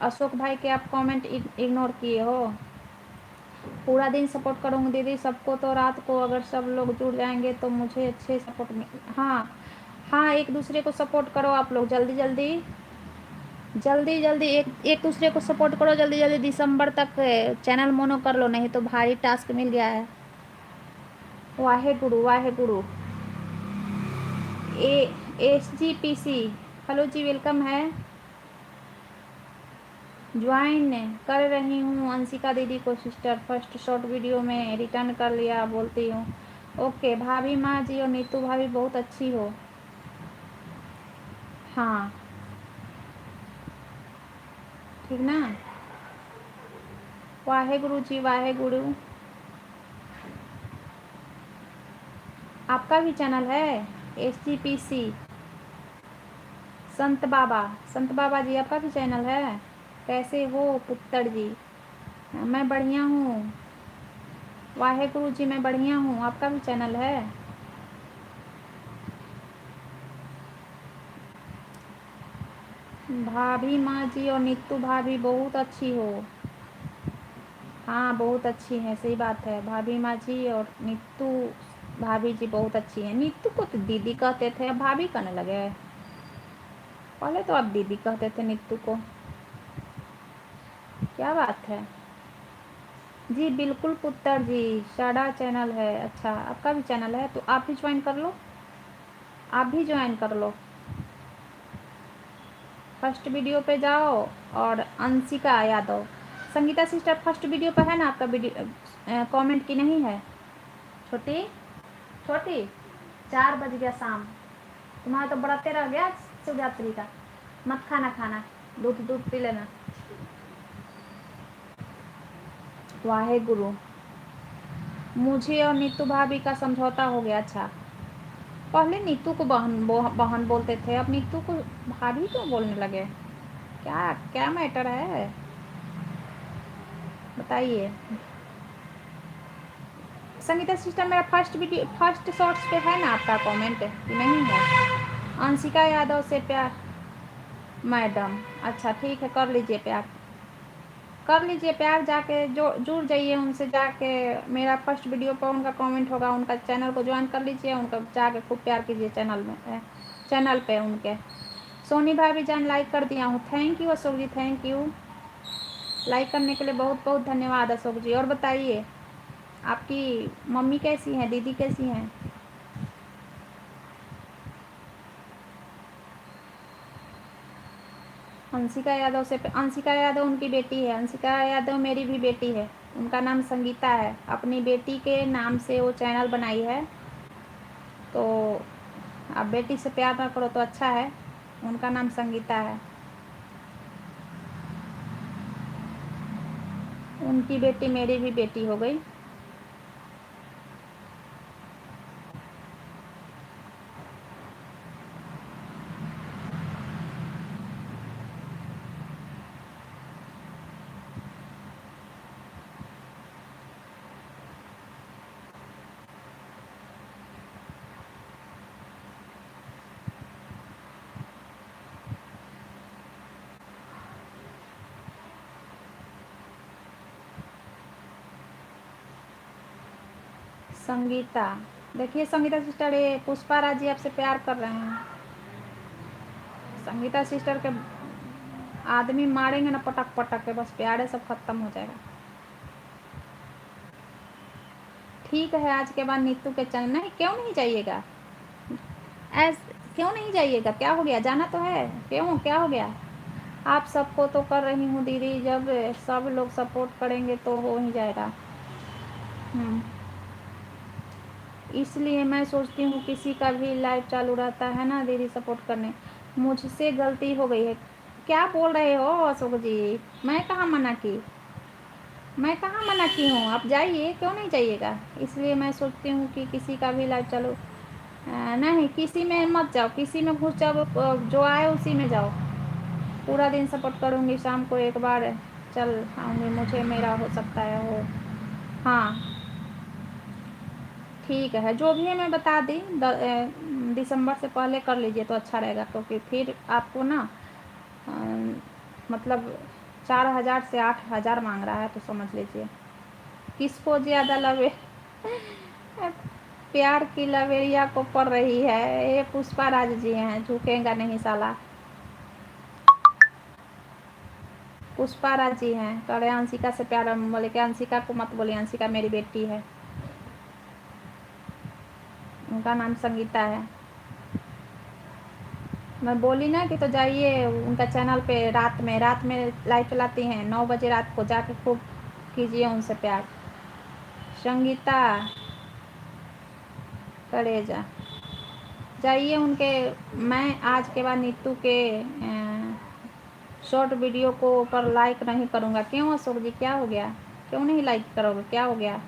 अशोक भाई के आप कमेंट इग्नोर किए हो। पूरा दिन सपोर्ट करूँगी दीदी सबको, तो रात को अगर सब लोग जुड़ जाएंगे तो मुझे अच्छे सपोर्ट मिल, हाँ हाँ, एक दूसरे को सपोर्ट करो आप लोग, जल्दी जल्दी जल्दी जल्दी एक दूसरे को सपोर्ट करो, जल्दी जल्दी दिसंबर तक चैनल मोनो कर लो, नहीं तो भारी टास्क मिल गया है। वाहे गुरु SGPC, हेलो जी वेलकम है, ज्वाइन कर रही हूँ अंशिका दीदी को सिस्टर, फर्स्ट शॉर्ट वीडियो में रिटर्न कर लिया बोलती हूँ, ओके। भाभी माँ जी और नीतू भाभी बहुत अच्छी हो, हाँ ठीक ना। वाहे गुरु जी, वाहे गुरु। आपका भी चैनल है SGPC, संत बाबा जी आपका भी चैनल है? कैसे हो पुत्तर जी? मैं बढ़िया हूँ, वाहेगुरु जी, मैं बढ़िया हूँ। आपका भी चैनल है? भाभी माँ जी और नीतू भाभी बहुत अच्छी हो। हाँ बहुत अच्छी हैं, सही बात है। भाभी माँ जी और नीतू भाभी जी बहुत अच्छी हैं। नीतू को तो दीदी कहते थे, अब भाभी कहने लगे। पहले तो आप दीदी कहते थे नीतू को। क्या बात है जी? बिल्कुल पुत्तर जी, शाडा चैनल है। अच्छा आपका भी चैनल है, तो आप भी ज्वाइन कर लो, आप भी ज्वाइन कर लो। फर्स्ट वीडियो पे जाओ और Anshika Yadav, Sangeeta sister first video पे है ना आपका वीडियो? कमेंट की नहीं है? छोटी छोटी 4 बज गया शाम, तुम्हारा तो बड़ाते रह गया शिवरात्रि का। मत खाना खाना, दूध दूध पी लेना। वाहे गुरु, मुझे और नीतू भाभी का समझौता हो गया। अच्छा, पहले नीतू को बहन बोलते थे, अब नीतू को भाभी क्यों बोलने लगे? क्या क्या मैटर है बताइए। संगीता सिस्टर मेरा फर्स्ट शॉर्ट्स पे है ना आपका कमेंट कि नहीं है? अंशिका यादव से प्यार मैडम, अच्छा ठीक है, कर लीजिए प्यार, कर लीजिए प्यार, जाके जो जुड़ जाइए उनसे, जाके मेरा फर्स्ट वीडियो पर उनका कमेंट होगा, उनका चैनल को ज्वाइन कर लीजिए, उनका जाके खूब प्यार कीजिए चैनल पे उनके। सोनी भाभी जान लाइक कर दिया हूँ, थैंक यू अशोक जी, थैंक यू, लाइक करने के लिए बहुत बहुत धन्यवाद अशोक जी। और बताइए आपकी मम्मी कैसी हैं, दीदी कैसी हैं? अंशिका यादव से, अंशिका यादव उनकी बेटी है, अंशिका यादव मेरी भी बेटी है, उनका नाम संगीता है। अपनी बेटी के नाम से वो चैनल बनाई है, तो आप बेटी से प्यार ना करो तो अच्छा है। उनका नाम संगीता है, उनकी बेटी मेरी भी बेटी हो गई। संगीता, देखिए संगीता सिस्टर, ये पुष्पा राज जी आपसे प्यार कर रहे हैं। संगीता सिस्टर के आदमी मारेंगे ना पटक पटक के, बस प्यारे सब खत्म हो जाएगा। ठीक है, आज के बाद नीतू के चैनल नहीं, क्यों नहीं जाइएगा? क्यों नहीं जाइएगा? क्या हो गया? जाना तो है, क्यों, क्या हो गया? आप सबको तो कर रही हूँ दीदी, जब सब लोग सपोर्ट करेंगे तो हो ही जाएगा। इसलिए मैं सोचती हूँ किसी का भी लाइव चालू रहता है ना दीदी सपोर्ट करने। मुझसे गलती हो गई है। क्या बोल रहे हो अशोक जी? मैं कहाँ मना की, मैं कहाँ मना की हूँ? आप जाइए, क्यों नहीं जाइएगा? इसलिए मैं सोचती हूँ कि किसी का भी लाइव चालू नहीं, किसी में मत जाओ, किसी में घुस जाओ, जो आए उसी में जाओ। पूरा दिन सपोर्ट करूँगी, शाम को एक बार चल आऊँगी, मुझे मेरा हो सकता है हो। हाँ ठीक है, जो भी है मैं बता दी, दिसंबर से पहले कर लीजिए तो अच्छा रहेगा, क्योंकि फिर आपको ना मतलब 4,000 से 8,000 मांग रहा है, तो समझ लीजिए किसको ज़्यादा लवे प्यार की लवेरिया को पड़ रही है। ये पुष्पा राज जी हैं, झुकेगा नहीं साला। पुष्पा राज जी हैं, करे अंशिका से प्यार, बोले कि अंशिका को मत बोलिए, अंशिका मेरी बेटी है, उनका नाम संगीता है। मैं बोली ना कि तो जाइए उनका चैनल पे, रात में लाइव चलाती हैं 9 बजे रात को, जाके खूब कीजिए उनसे प्यार। संगीता करेजा, जाइए उनके। मैं आज के बाद नीतू के शॉर्ट वीडियो को पर लाइक नहीं करूँगा। क्यों अशोक जी, क्या हो गया? क्यों नहीं लाइक करोगे? क्या हो गया?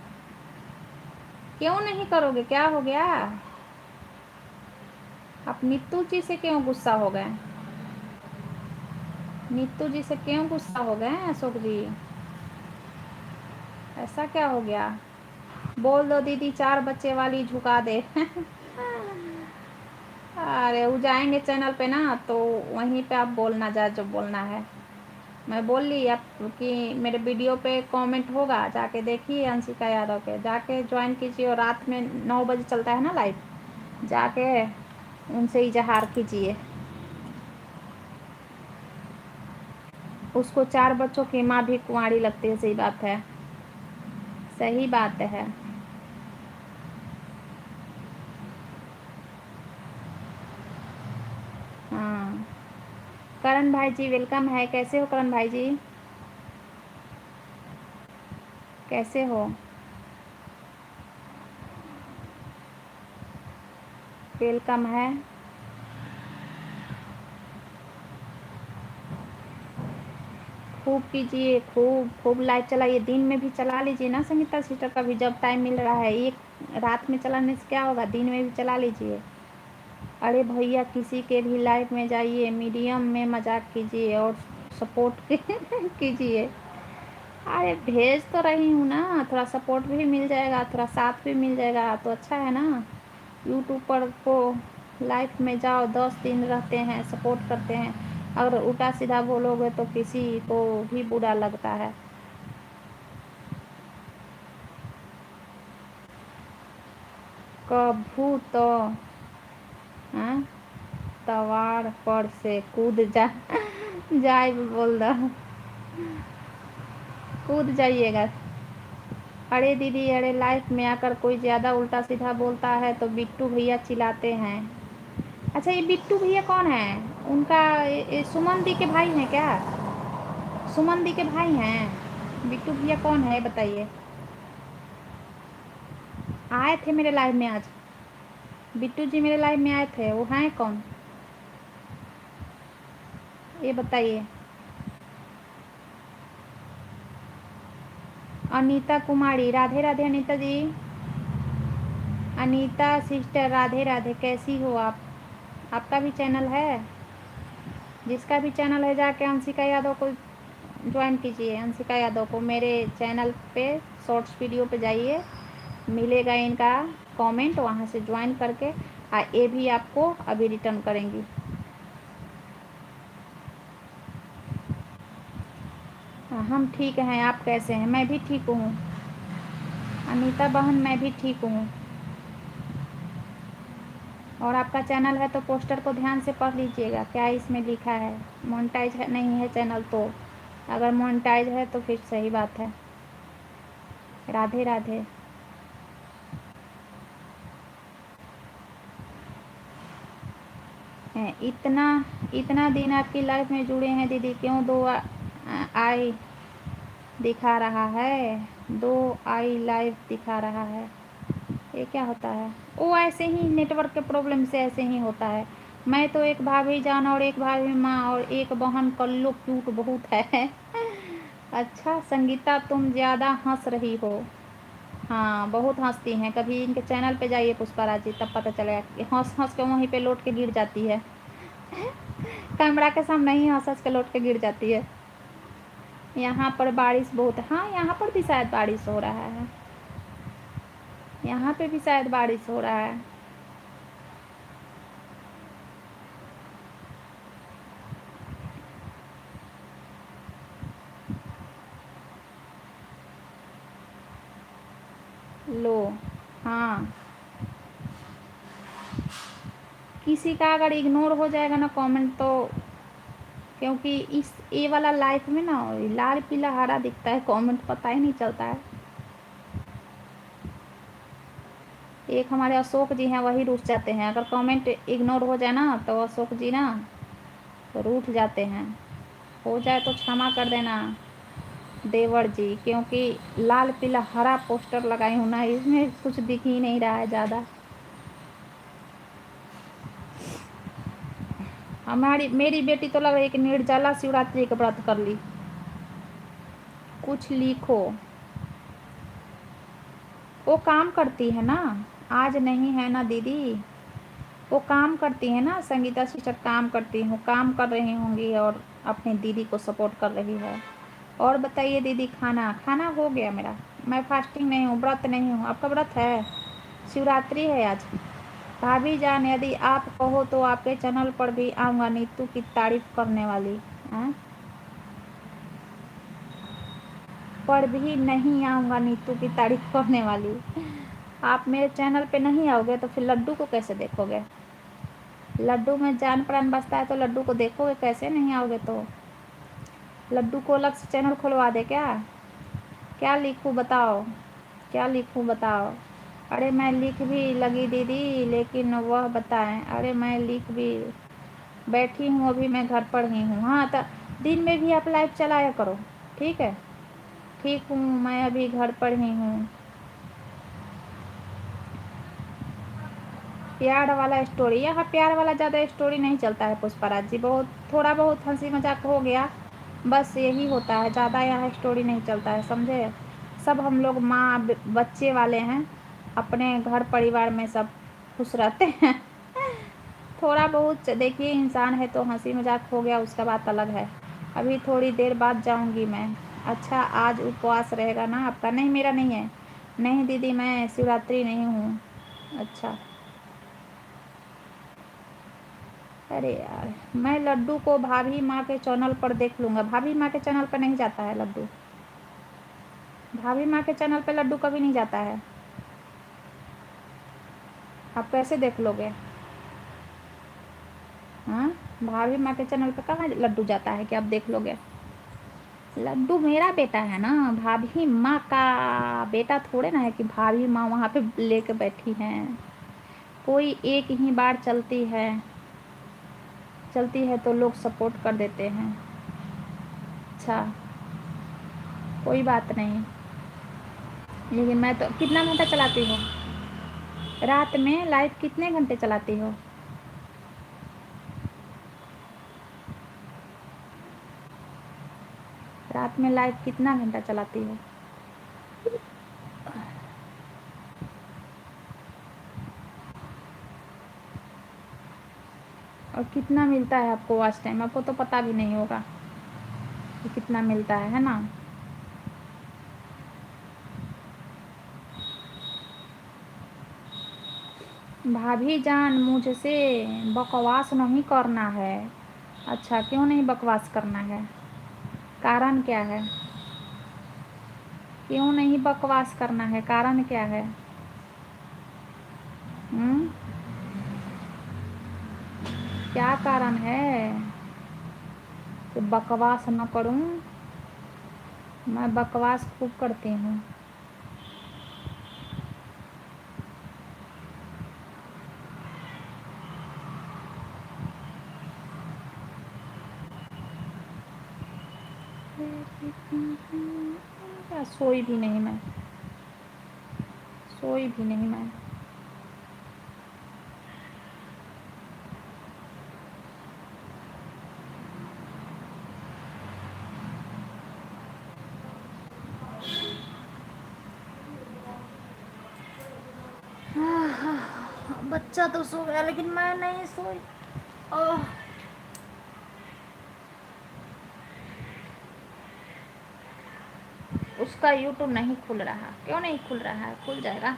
क्यों नहीं करोगे? क्या हो गया? आप नीतू जी से क्यों गुस्सा हो गए? नीतू जी से क्यों गुस्सा हो गए हैं अशोक जी? ऐसा क्या हो गया? बोल दो दीदी 4 बच्चे वाली झुका दे। अरे वो जाएंगे चैनल पे ना, तो वहीं पे आप बोलना जो बोलना है। मैं बोल ली आप कि मेरे वीडियो पे कमेंट होगा, जाके देखिए अंशिका यादव के, जाके ज्वाइन कीजिए। और रात में 9 बजे चलता है ना लाइव, जाके उनसे इजहार कीजिए। उसको 4 बच्चों की माँ भी कुंवारी लगती है। सही बात है, सही बात है। हाँ, करण भाई जी वेलकम है। कैसे हो करण भाई जी? कैसे हो? वेलकम है। खूब कीजिए, खूब खूब लाइव चलाइए। दिन में भी चला लीजिए ना संगीता सिस्टर का भी, जब टाइम मिल रहा है। एक रात में चलाने से क्या होगा, दिन में भी चला लीजिए। अरे भैया किसी के भी लाइव में जाइए, मीडियम में मजाक कीजिए और सपोर्ट कीजिए। अरे भेज तो रही हूँ ना, थोड़ा सपोर्ट भी मिल जाएगा, थोड़ा साथ भी मिल जाएगा, तो अच्छा है ना। यूट्यूब पर को लाइफ में जाओ, 10 दिन रहते हैं, सपोर्ट करते हैं। अगर उल्टा सीधा बोलोगे तो किसी को भी बुरा लगता है। कभू तो हाँ, तवार पर से कूद जाए बोल दो, कूद जाइएगा। अरे दीदी, अरे लाइफ में आकर कोई ज़्यादा उल्टा सीधा बोलता है तो बिट्टू भैया चिल्लाते हैं। अच्छा, ये बिट्टू भैया कौन है? उनका ये सुमन दी के भाई हैं क्या? सुमन दी के भाई हैं बिट्टू भैया? कौन है बताइए? आए थे मेरे लाइव में आज, बिट्टू जी मेरे लाइव में आए थे, वो हैं कौन ये बताइए? अनीता कुमारी, राधे राधे अनीता जी। अनीता सिस्टर राधे राधे, कैसी हो आप? आपका भी चैनल है? जिसका भी चैनल है जाके अंशिका यादव को ज्वाइन कीजिए। अंशिका यादव को मेरे चैनल पे शॉर्ट्स वीडियो पे जाइए, मिलेगा इनका कमेंट, वहाँ से ज्वाइन करके ये भी आपको अभी रिटर्न करेंगी। हम ठीक हैं, आप कैसे हैं? मैं भी ठीक हूँ अनीता बहन, मैं भी ठीक हूँ। और आपका चैनल है तो पोस्टर को ध्यान से पढ़ लीजिएगा, क्या इसमें लिखा है। मोनेटाइज है नहीं है चैनल तो, अगर मोनेटाइज है तो फिर सही बात है। राधे राधे। इतना इतना दिन आपकी लाइफ में जुड़े हैं दीदी, क्यों दो आई दिखा रहा है? 2 आई लाइव दिखा रहा है, ये क्या होता है? वो ऐसे ही नेटवर्क के प्रॉब्लम से ऐसे ही होता है। मैं तो एक भाभी जान और एक भाभी माँ और एक बहन, कल्लो क्यूट बहुत है। अच्छा संगीता, तुम ज़्यादा हंस रही हो। हाँ बहुत हंसती हैं, कभी इनके चैनल पे जाइए पुष्पा जी, तब पता चलेगा कि हंस हंस के वहीं पे लौट के गिर जाती है। कैमरा के सामने ही हंस हंस के लौट के गिर जाती है। यहाँ पर बारिश बहुत है। हाँ, यहाँ पर भी शायद बारिश हो रहा है, यहाँ पे भी शायद बारिश हो रहा है। लो, हाँ, किसी का अगर इग्नोर हो जाएगा ना कमेंट तो, क्योंकि इस ये वाला लाइफ में ना लाल पीला हरा दिखता है, कमेंट पता ही नहीं चलता है। एक हमारे अशोक जी हैं, वही रूठ जाते हैं, अगर कमेंट इग्नोर हो जाए ना तो अशोक जी ना तो रूठ जाते हैं। हो जाए तो क्षमा कर देना देवर जी, क्योंकि लाल पीला हरा पोस्टर लगाई हूँ ना, इसमें कुछ दिख ही नहीं रहा है ज़्यादा। मेरी बेटी तो लग रही है कि निर्जला शिवरात्रि का व्रत कर ली। कुछ लिखो, वो काम करती है ना, आज नहीं है ना दीदी, वो काम करती है ना, संगीता सिस्टर काम करती हूँ, काम कर रही होंगी और अपनी दीदी को सपोर्ट कर रही है। और बताइए दीदी, खाना खाना हो गया मेरा। मैं फास्टिंग नहीं हूँ, व्रत नहीं हूँ। आपका व्रत है? शिवरात्रि है आज। भाभी जान, यदि आप कहो तो आपके चैनल पर भी आऊँगा नीतू की तारीफ करने वाली। हाँ, पर भी नहीं आऊँगा नीतू की तारीफ करने वाली। आप मेरे चैनल पे नहीं आओगे तो फिर लड्डू को कैसे देखोगे? लड्डू में जान प्राण बसता है तो लड्डू को देखोगे कैसे? नहीं आओगे तो लड्डू को अलग से चैनल खुलवा दे क्या? क्या लिखूं बताओ, क्या लिखूं बताओ? अरे मैं लिख भी लगी दीदी, लेकिन वह बताएं। अरे मैं लिख भी बैठी हूँ, अभी मैं घर पर ही हूँ। हाँ, तो दिन में भी आप लाइव चलाया करो, ठीक है? ठीक हूँ, मैं अभी घर पर ही हूँ। प्यार वाला स्टोरी, यहाँ प्यार वाला ज़्यादा स्टोरी नहीं चलता है पुष्पाराज जी। बहुत थोड़ा बहुत हंसी मजाक हो गया, बस यही होता है। ज़्यादा यहाँ स्टोरी नहीं चलता है, समझे? सब हम लोग माँ बच्चे वाले हैं, अपने घर परिवार में सब खुश रहते हैं। थोड़ा बहुत देखिए, इंसान है तो हंसी मजाक हो गया, उसका बात अलग है। अभी थोड़ी देर बाद जाऊंगी मैं। अच्छा, आज उपवास रहेगा ना आपका? नहीं, मेरा नहीं है। नहीं दीदी, मैं शिवरात्रि नहीं हूँ। अच्छा, अरे यार, मैं लड्डू को भाभी माँ के चैनल पर देख लूँगा। भाभी माँ के चैनल पर नहीं जाता है लड्डू। भाभी माँ के चैनल पर लड्डू कभी नहीं जाता है। आप कैसे देख लोगे? हाँ, भाभी माँ के चैनल पर कहाँ लड्डू जाता है कि आप देख लोगे? लड्डू मेरा बेटा है ना, भाभी माँ का बेटा थोड़े ना है कि भाभी माँ वहाँ पे लेके बैठी हैं। कोई एक ही बार चलती है तो लोग सपोर्ट कर देते हैं। अच्छा, कोई बात नहीं। लेकिन मैं तो कितना घंटा चलाती हूँ रात में लाइव? कितने घंटे चलाती हो? रात में लाइव कितना घंटा चलाती हो? और कितना मिलता है आपको वॉच टाइम? आपको तो पता भी नहीं होगा कि कितना मिलता है ना? भाभी जान, मुझसे बकवास नहीं करना है। अच्छा, क्यों नहीं बकवास करना है? कारण क्या है? क्यों नहीं बकवास करना है? कारण क्या है? हम्म, क्या कारण है कि बकवास न करूं? मैं बकवास खूब करती हूँ। सोई भी नहीं मैं, सोई भी नहीं मैं। बच्चा तो सो गया लेकिन मैं नहीं सोई। ओह, उसका यूट्यूब नहीं खुल रहा। क्यों नहीं खुल रहा है? खुल जाएगा।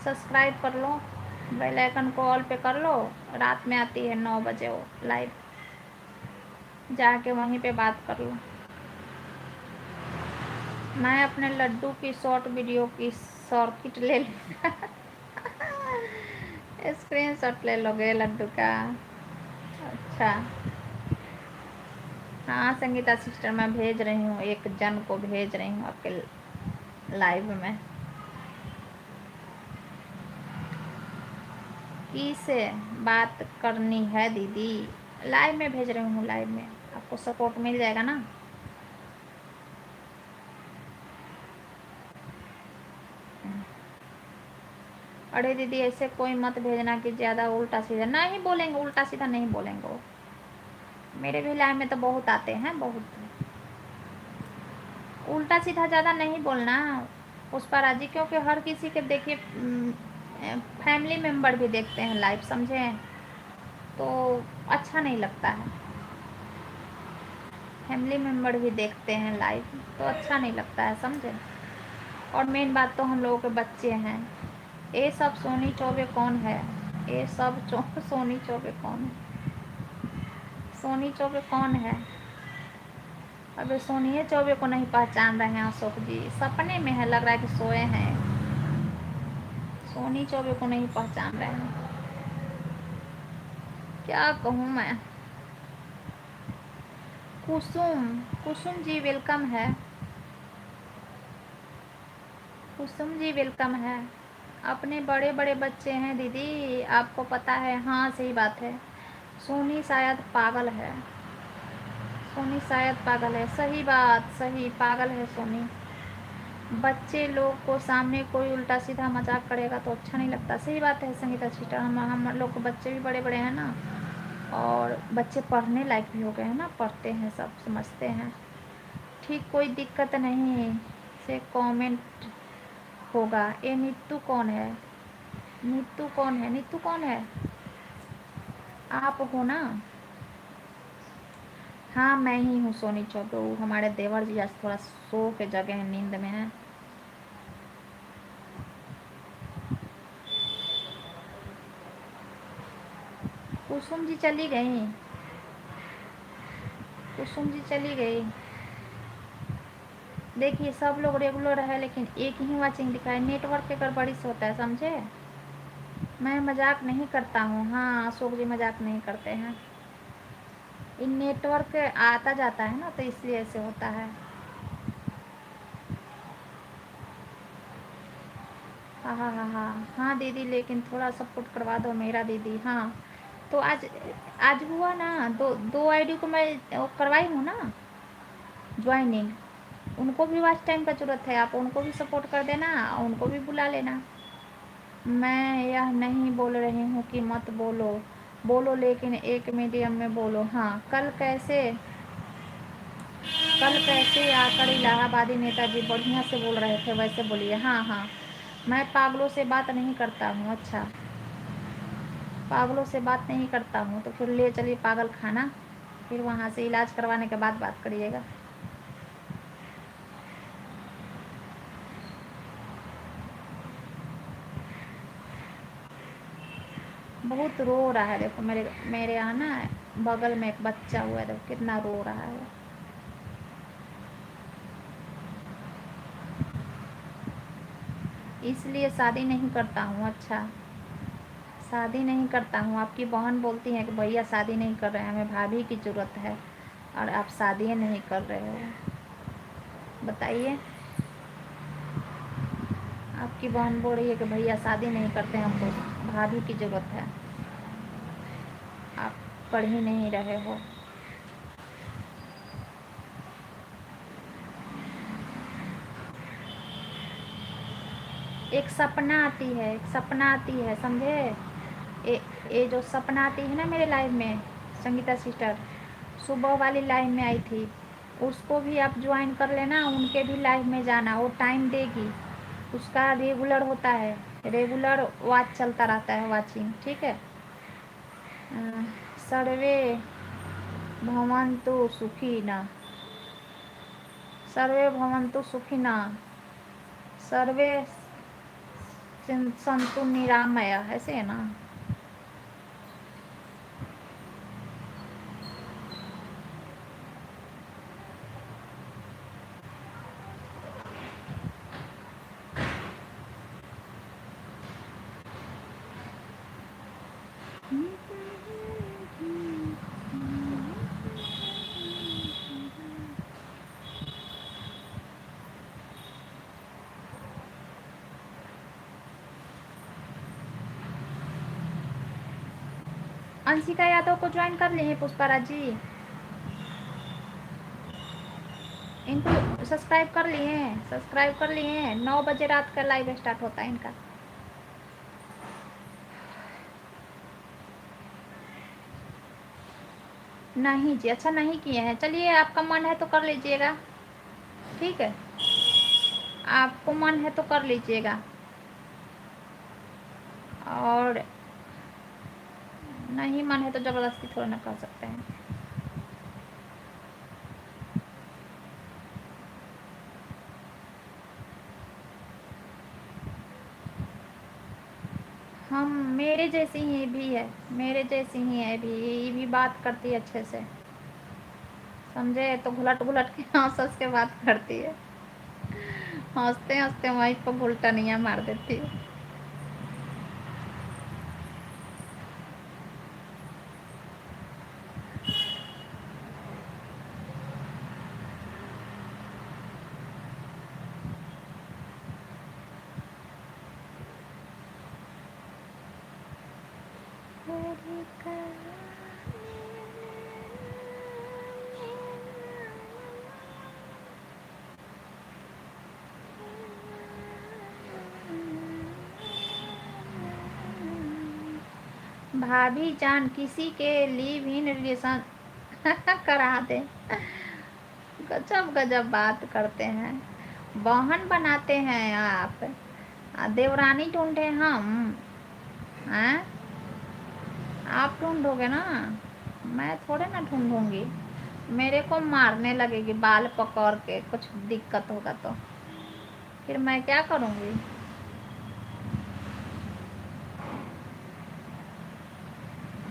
सब्सक्राइब कर लो, बेल आइकन को ऑल पे कर लो। रात में आती है 9 बजे वो लाइव, जाके वहीं पे बात कर लो। मैं अपने लड्डू की शॉर्ट वीडियो की सर्किट ले लूँगा। स्क्रीनशॉट ले लोगे लड्डू का? अच्छा, हाँ संगीता सिस्टर, मैं भेज रही हूँ, एक जन को भेज रही हूँ आपके लाइव में। किसे बात करनी है दीदी? लाइव में भेज रही हूँ, लाइव में आपको सपोर्ट मिल जाएगा ना। अरे दीदी, ऐसे कोई मत भेजना कि ज़्यादा उल्टा सीधा नहीं बोलेंगे। उल्टा सीधा नहीं बोलेंगे वो। मेरे भी लाइव में तो बहुत आते हैं, बहुत। उल्टा सीधा ज़्यादा नहीं बोलना पुष्पा राजी, क्योंकि हर किसी के देखिए फैमिली मेम्बर भी देखते हैं लाइव, समझे, तो अच्छा नहीं लगता है। फैमिली मेम्बर भी देखते हैं लाइव तो अच्छा नहीं लगता है, समझे। और मेन बात तो हम लोगों के बच्चे हैं। ये सब सोनी चौबे कौन है? ये सब सोनी चौबे कौन है? सोनी चौबे कौन है? अबे सोनी चौबे को नहीं पहचान रहे हैं अशोक जी, सपने में है, लग रहा है कि सोए हैं। सोनी चौबे को नहीं पहचान रहे हैं, क्या कहूँ मैं। कुसुम, कुसुम जी वेलकम है। कुसुम जी वेलकम है। अपने बड़े बड़े बच्चे हैं दीदी, आपको पता है। हाँ सही बात है, सोनी शायद पागल है। सोनी शायद पागल है, सही बात, सही पागल है सोनी। बच्चे लोग को सामने कोई उल्टा सीधा मजाक करेगा तो अच्छा नहीं लगता। सही बात है संगीता सिस्टर, हम लोग को बच्चे भी बड़े बड़े हैं ना, और बच्चे पढ़ने लायक भी हो गए हैं ना, पढ़ते हैं, सब समझते हैं। ठीक, कोई दिक्कत नहीं से कमेंट होगा। ये नीतू कौन है? नीतू कौन है? नीतू कौन है? आप हो ना? हाँ मैं ही हूँ सोनी चौबे। वो हमारे देवर जी आज थोड़ा सो के जगह हैं, नींद में है। कुसुम जी चली गई, कुसुम जी चली गई। देखिए सब लोग रेगुलर है लेकिन एक ही वाचिंग दिखाए, नेटवर्क के गड़बड़ी से होता है, समझे। मैं मजाक नहीं करता हूँ। हाँ अशोक जी मजाक नहीं करते हैं, इन नेटवर्क आता जाता है ना तो इसलिए ऐसे होता है। हाँ हाँ हाँ हाँ हाँ दीदी, लेकिन थोड़ा सपोर्ट करवा दो मेरा दीदी। हाँ तो आज आज हुआ ना, दो दो आईडी को मैं वो करवाई हूँ ना ज्वाइनिंग। उनको भी वॉच टाइम का ज़रूरत है, आप उनको भी सपोर्ट कर देना, उनको भी बुला लेना। मैं यह नहीं बोल रही हूँ कि मत बोलो, बोलो लेकिन एक मीडियम में बोलो। हाँ कल कैसे आकर इलाहाबादी नेताजी बढ़िया से बोल रहे थे वैसे बोलिए। हाँ हाँ मैं पागलों से बात नहीं करता हूँ। अच्छा, पागलों से बात नहीं करता हूँ तो फिर ले चलिए पागल खाना, फिर वहाँ से इलाज करवाने के बाद बात करिएगा। बहुत रो रहा है, देखो मेरे मेरे यहाँ ना बगल में एक बच्चा हुआ है, देखो कितना रो रहा है। इसलिए शादी नहीं करता हूँ। अच्छा, शादी नहीं करता हूँ। आपकी बहन बोलती है कि भैया शादी नहीं कर रहे हैं, हमें भाभी की ज़रूरत है, और आप शादी नहीं कर रहे हो, बताइए। आपकी बहन बोल रही है कि भैया शादी नहीं करते हैं, हमको भाभी की ज़रूरत है, आप पढ़ ही नहीं रहे हो। एक सपना आती है, एक सपना आती है, समझे। ये जो सपना आती है ना मेरे लाइफ में, संगीता सिस्टर सुबह वाली लाइव में आई थी, उसको भी आप ज्वाइन कर लेना, उनके भी लाइव में जाना, वो टाइम देगी, उसका रेगुलर होता है, रेगुलर वॉच चलता रहता है, वॉचिंग, ठीक है। सर्वे भवन्तु सुखिनः, सर्वे भवन्तु सुखिनः, सर्वे संतु निरामय, ऐसे है ना। अंशिका यादव को ज्वाइन कर लिए पुष्पाराज जी, इनको सब्सक्राइब कर लिए, सब्सक्राइब कर लिए। 9 बजे रात का लाइव स्टार्ट होता है इनका। नहीं जी, अच्छा नहीं किए हैं, चलिए आपका मन है तो कर लीजिएगा, ठीक है, आपको मन है तो कर लीजिएगा। और नहीं मन है तो ज़बरदस्ती थोड़ा ना कर सकते हैं। हम मेरे जैसी ही भी है, मेरे जैसी ही है भी, ये भी बात करती है अच्छे से, समझे? तो घुलट घुलट के हंस हंस के बात करती है, हंसते हंसते वहीं पर घुलटनियाँ मार देती है। भाभी जान किसी के लिव इन रिलेशन करा दे। गजब गजब बात करते हैं, बहन बनाते हैं आप, देवरानी ढूंढे हम हैं? आप ढूंढोगे ना, मैं थोड़े ना ढूंढूंगी। मेरे को मारने लगेगी बाल पकड़ के, कुछ दिक्कत होगा तो फिर मैं क्या करूंगी?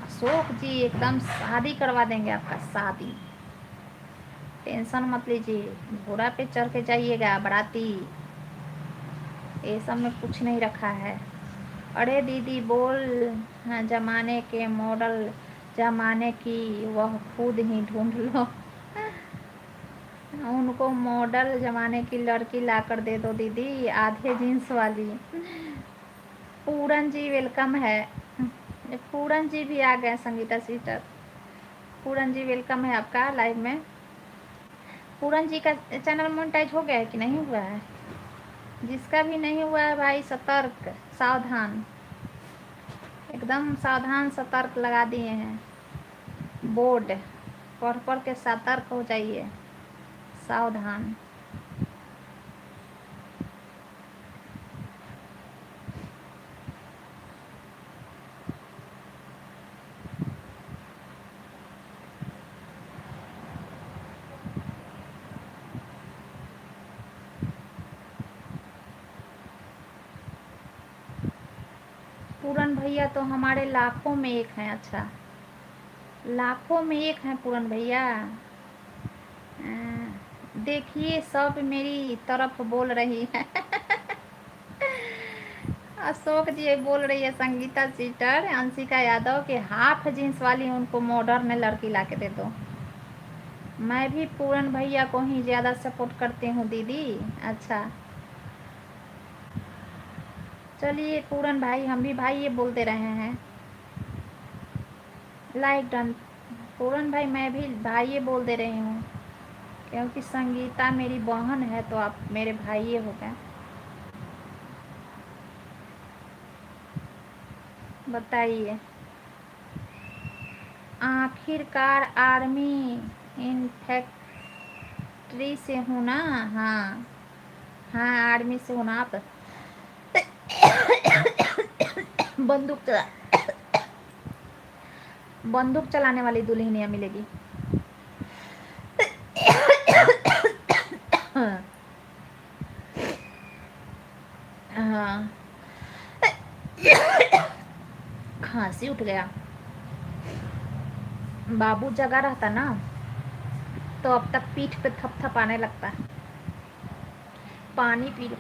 अशोक जी एकदम शादी करवा देंगे आपका, शादी, टेंशन मत लीजिए। घोड़ा पे चढ़ के जाइएगा बाराती, ये सब में कुछ नहीं रखा है। अरे दीदी बोल, हाँ, जमाने के मॉडल, जमाने की वह खुद ही ढूंढ लो। उनको मॉडल जमाने की लड़की ला कर दे दो दीदी, आधे जींस वाली। पूरन जी वेलकम है, पूरन जी भी आ गए, संगीता सीटर। पूरन जी वेलकम है आपका लाइव में। पूरन जी का चैनल मोनेटाइज हो गया है कि नहीं हुआ है? जिसका भी नहीं हुआ है भाई सतर्क, सावधान, एकदम सावधान सतर्क लगा दिए हैं बोर्ड, पढ़ पढ़ के सतर्क हो जाइए, सावधान। पूरन भैया तो हमारे लाखों में एक हैं। अच्छा, लाखों में एक हैं पूरन भैया। देखिए सब मेरी तरफ बोल रही है। अशोक जी बोल रही है संगीता सीटर, अंशिका यादव के हाफ जींस वाली उनको मॉडर्न लड़की ला के दे दो। मैं भी पूरन भैया को ही ज़्यादा सपोर्ट करती हूँ दीदी। अच्छा चलिए पूरन भाई, हम भी भाई ये बोलते रहे हैं, लाइक डन। पूरन भाई मैं भी भाई ये बोल दे रही हूँ, क्योंकि संगीता मेरी बहन है तो आप मेरे भाई हो गए। बताइए, आखिरकार आर्मी इन्फेंट्री से हूँ ना? हाँ हाँ, आर्मी से हूँ ना। आप बंदूक चला बंदूक चलाने वाली दुल्हनिया मिलेगी। हाँ, खांसी उठ गया। बाबू जगा रहता ना तो अब तक पीठ पे थपथपाने लगता। पानी पी लो।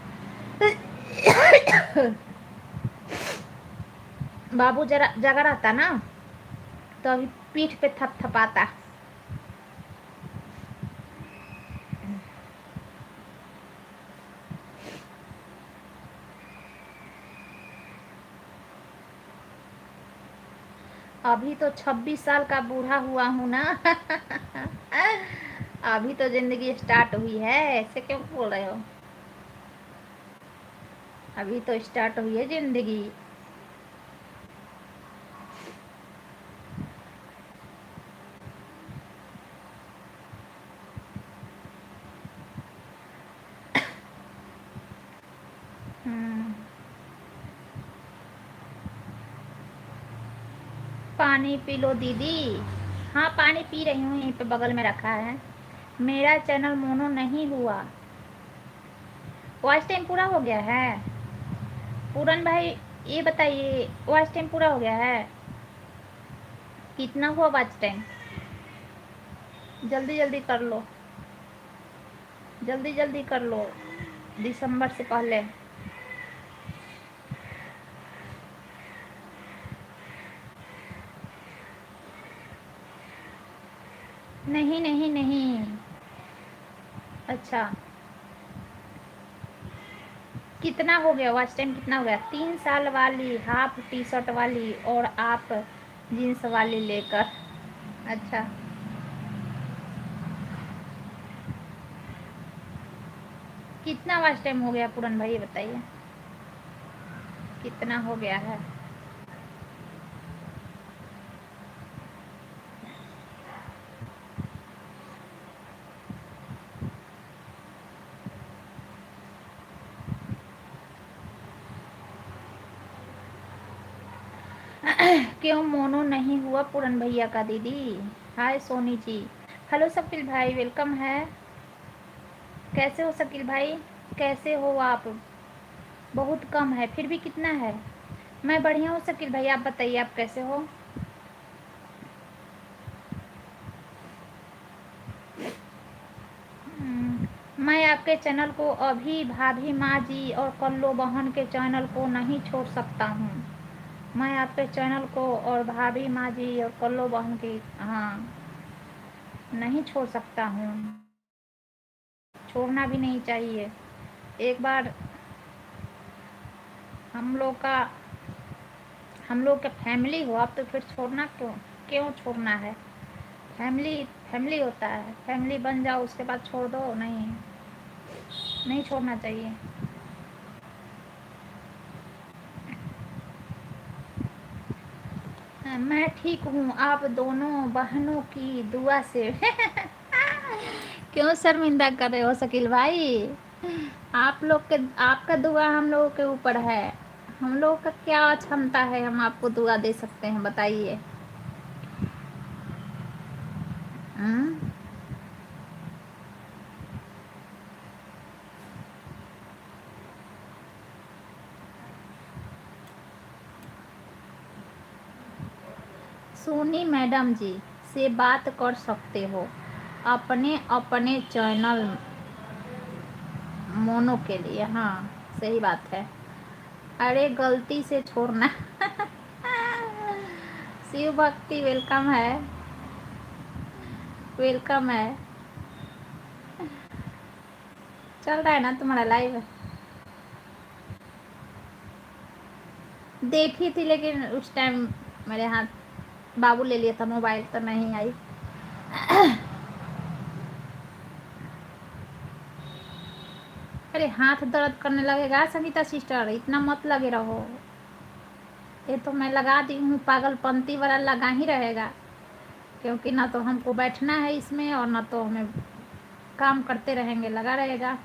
बाबू जरा जगा रहता ना तो अभी पीठ पे थपथपाता। अभी तो 26 साल का बूढ़ा हुआ हूँ ना। अभी तो जिंदगी स्टार्ट हुई है, ऐसे क्यों बोल रहे हो? अभी तो स्टार्ट हुई है जिंदगी। हम्म, पानी पी लो दीदी। हाँ पानी पी रही हूँ, यहीं पे बगल में रखा है। मेरा चैनल मोनो नहीं हुआ। वॉच टाइम पूरा हो गया है पूरन भाई, ये बताइए वॉच टाइम पूरा हो गया है? कितना हुआ वॉच टाइम? जल्दी जल्दी कर लो, जल्दी जल्दी कर लो, दिसंबर से पहले। नहीं नहीं नहीं। अच्छा कितना हो गया वॉच टाइम, कितना हो गया? 3 साल वाली हाफ टी शर्ट वाली और आप जीन्स वाली लेकर। अच्छा कितना वॉच टाइम हो गया पूरन भाई, ये बताइए कितना हो गया है? क्यों मोनो नहीं हुआ पूरन भैया का दीदी? हाय सोनी जी। हेलो शकील भाई, वेलकम है। कैसे हो शकील भाई, कैसे हो आप? बहुत कम है, फिर भी कितना है? मैं बढ़िया हूँ शकील भाई, आप बताइए आप कैसे हो? मैं आपके चैनल को अभी भाभी माँ जी और कल्लो बहन के चैनल को नहीं छोड़ सकता हूँ। मैं आपके चैनल को और भाभी माँ जी और कल्लो बहन की, हाँ, नहीं छोड़ सकता हूँ। छोड़ना भी नहीं चाहिए। एक बार हम लोग का, हम लोग का फैमिली हो आप, तो फिर छोड़ना क्यों, क्यों छोड़ना है? फैमिली फैमिली होता है, फैमिली बन जाओ उसके बाद छोड़ दो, नहीं, नहीं छोड़ना चाहिए। मैं ठीक हूँ, आप दोनों बहनों की दुआ से। क्यों शर्मिंदा कर रहे हो शकील भाई? आप लोग के, आपका दुआ हम लोगों के ऊपर है। हम लोग का क्या क्षमता है, हम आपको दुआ दे सकते हैं, बताइए। हम्म? सोनी मैडम जी से बात कर सकते हो अपने अपने चैनल मोनो के लिए। हाँ सही बात है। अरे गलती से छोड़ना। शिव भक्ति वेलकम है, वेलकम है। चल रहा है ना तुम्हारा लाइव? देखी थी लेकिन उस टाइम मेरे हाथ बाबू ले लिया था मोबाइल, तो नहीं आई। अरे हाथ दर्द करने लगेगा संगीता सिस्टर, इतना मत लगे रहो। ये तो मैं लगा दी हूँ, पागलपंती वाला लगा ही रहेगा, क्योंकि ना तो हमको बैठना है इसमें और ना तो हमें काम करते रहेंगे, लगा रहेगा।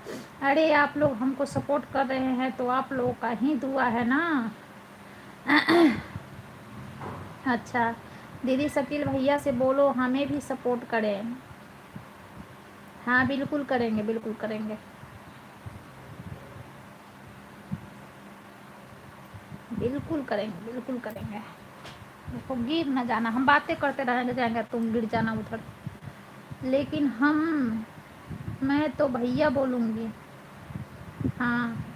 अरे आप लोग हमको सपोर्ट कर रहे हैं तो आप लोगों का ही दुआ है ना। अच्छा दीदी शकील भैया से बोलो हमें भी सपोर्ट करें। हाँ बिल्कुल करेंगे, बिल्कुल करेंगे, बिल्कुल करेंगे, बिल्कुल करेंगे। देखो गिर ना जाना, हम बातें करते रहेंगे जाएंगे, तुम गिर जाना उधर। लेकिन हम, मैं तो भैया बोलूँगी। हाँ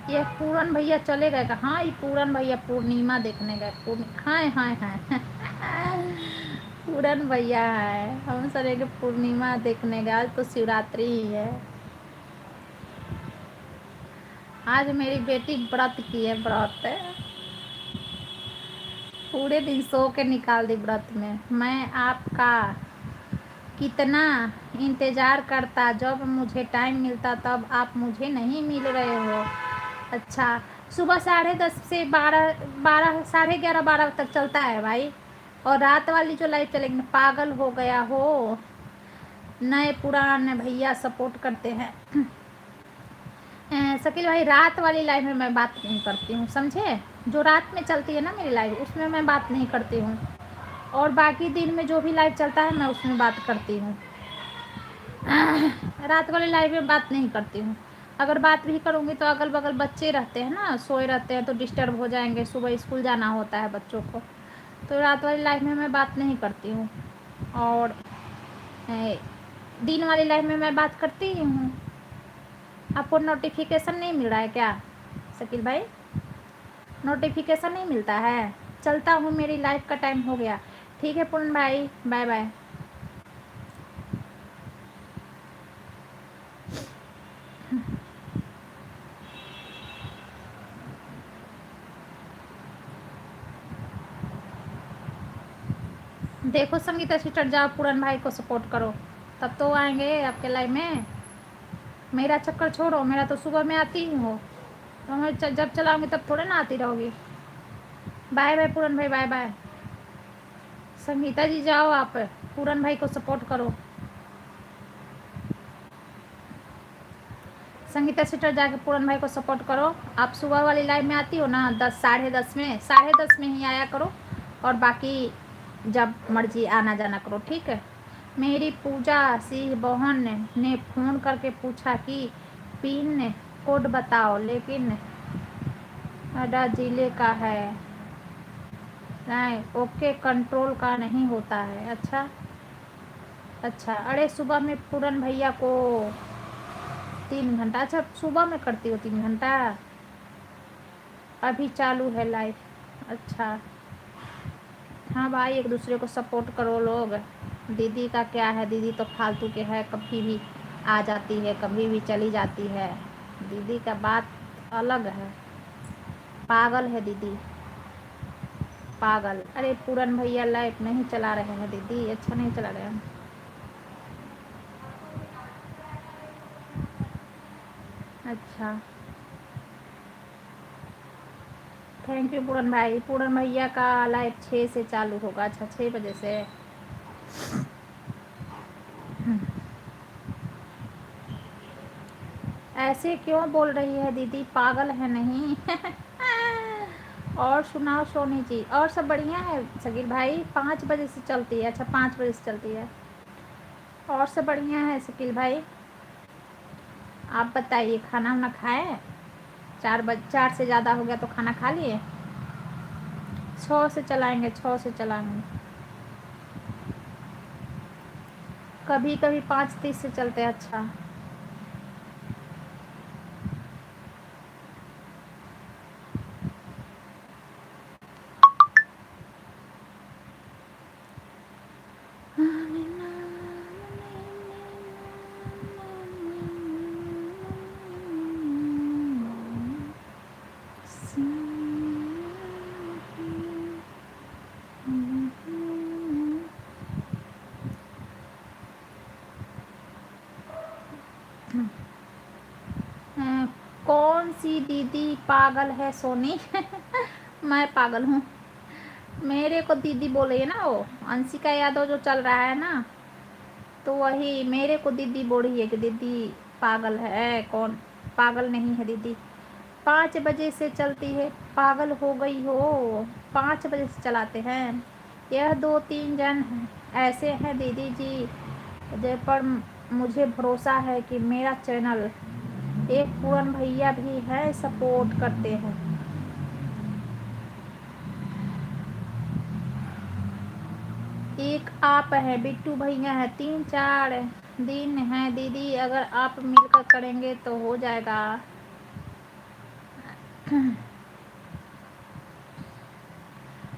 ये पूरन भैया चले गए का? हाँ ये पूरन भैया पूर्णिमा देखने गए, हाय हाय हाय। पूरन भैया है, हम सरे के पूर्णिमा देखने गए। आज तो शिवरात्रि ही है। आज मेरी बेटी व्रत की है, व्रत पूरे दिन सो के निकाल दी व्रत में। मैं आपका कितना इंतज़ार करता, जब मुझे टाइम मिलता तब आप मुझे नहीं मिल रहे हो। अच्छा सुबह 10:30 से 12 11:30 12 तक चलता है भाई, और रात वाली जो लाइव चलेगी, पागल हो गया हो? नए पुराने भैया सपोर्ट करते हैं। शकील भाई, रात वाली लाइव में मैं बात नहीं करती हूँ, समझे? जो रात में चलती है ना मेरी लाइव, उसमें मैं बात नहीं करती हूँ, और बाकी दिन में जो भी लाइव चलता है मैं उसमें बात करती हूँ। रात वाली लाइव में बात नहीं करती हूँ। अगर बात भी करूँगी तो अगल बगल बच्चे रहते हैं ना, सोए रहते हैं तो डिस्टर्ब हो जाएंगे, सुबह स्कूल जाना होता है बच्चों को, तो रात वाली लाइव में मैं बात नहीं करती हूँ। और दिन वाली लाइव में मैं बात करती ही हूँ। आपको नोटिफिकेशन नहीं मिल रहा है क्या शकील भाई? नोटिफिकेशन नहीं मिलता है? चलता हूँ, मेरी लाइव का टाइम हो गया। ठीक है पूर्ण भाई, बाय बाय। देखो संगीता सिस्टर, जाओ पूरन भाई को सपोर्ट करो, तब तो आएंगे आपके लाइव में। मेरा चक्कर छोड़ो, मेरा तो सुबह में आती ही हो, तो मैं जब चलाऊंगी तब थोड़े ना आती रहोगी। बाय बाय पूरन भाई, बाय बाय। संगीता जी जाओ, आप पूरन भाई को सपोर्ट करो। संगीता सिस्टर जाके पूरन भाई को सपोर्ट करो। आप सुबह वाली लाइव में आती हो ना, 10 साढ़े 10 में, साढ़े 10 में ही आया करो, और बाकी जब मर्जी आना जाना करो, ठीक है? मेरी पूजा सिंह बहन ने फ़ोन करके पूछा कि पिन कोड बताओ, लेकिन अड्डा जिले का है, नहीं ओके कंट्रोल का नहीं होता है। अच्छा अच्छा, अरे सुबह में पूरन भैया को 3 घंटा, अच्छा सुबह में करती हो 3 घंटा, अभी चालू है लाइफ। अच्छा हाँ भाई, एक दूसरे को सपोर्ट करो लोग। दीदी का क्या है, दीदी तो फालतू के है, कभी भी आ जाती है कभी भी चली जाती है, दीदी का बात अलग है। पागल है दीदी, पागल। अरे पूरन भैया लाइट नहीं चला रहे हैं दीदी, अच्छा नहीं चला रहे हैं। अच्छा थैंक यू पूरन भाई। पूरन भैया का लाइव 6 से चालू होगा, अच्छा 6 बजे से। ऐसे क्यों बोल रही है दीदी, पागल है नहीं? और सुनाओ सोनी जी, और सब बढ़िया है सगीर भाई? 5 बजे से चलती है, अच्छा 5 बजे से चलती है, और सब बढ़िया है शकील भाई। आप बताइए, खाना वाना खाए? 4 से ज़्यादा हो गया तो खाना खा लिए? 6 से चलाएंगे, 6 से चलाएंगे, कभी कभी 5:30 से चलते हैं। अच्छा कौन सी दीदी पागल है सोनी? मैं पागल हूँ? मेरे को दीदी बोले है ना, वो अंशिका यादव जो चल रहा है ना, तो वही मेरे को दीदी बोल रही है कि दीदी पागल है। कौन पागल नहीं है दीदी? 5 बजे से चलती है, पागल हो गई हो? 5 बजे से चलाते हैं, यह 2-3 जन ऐसे हैं दीदी जी, जिन पर मुझे भरोसा है कि मेरा चैनल, एक पूरन भैया भी है, सपोर्ट करते हैं। एक आप है, बिट्टू भैया है, 3-4 दिन हैं दीदी, अगर आप मिलकर करेंगे तो हो जाएगा।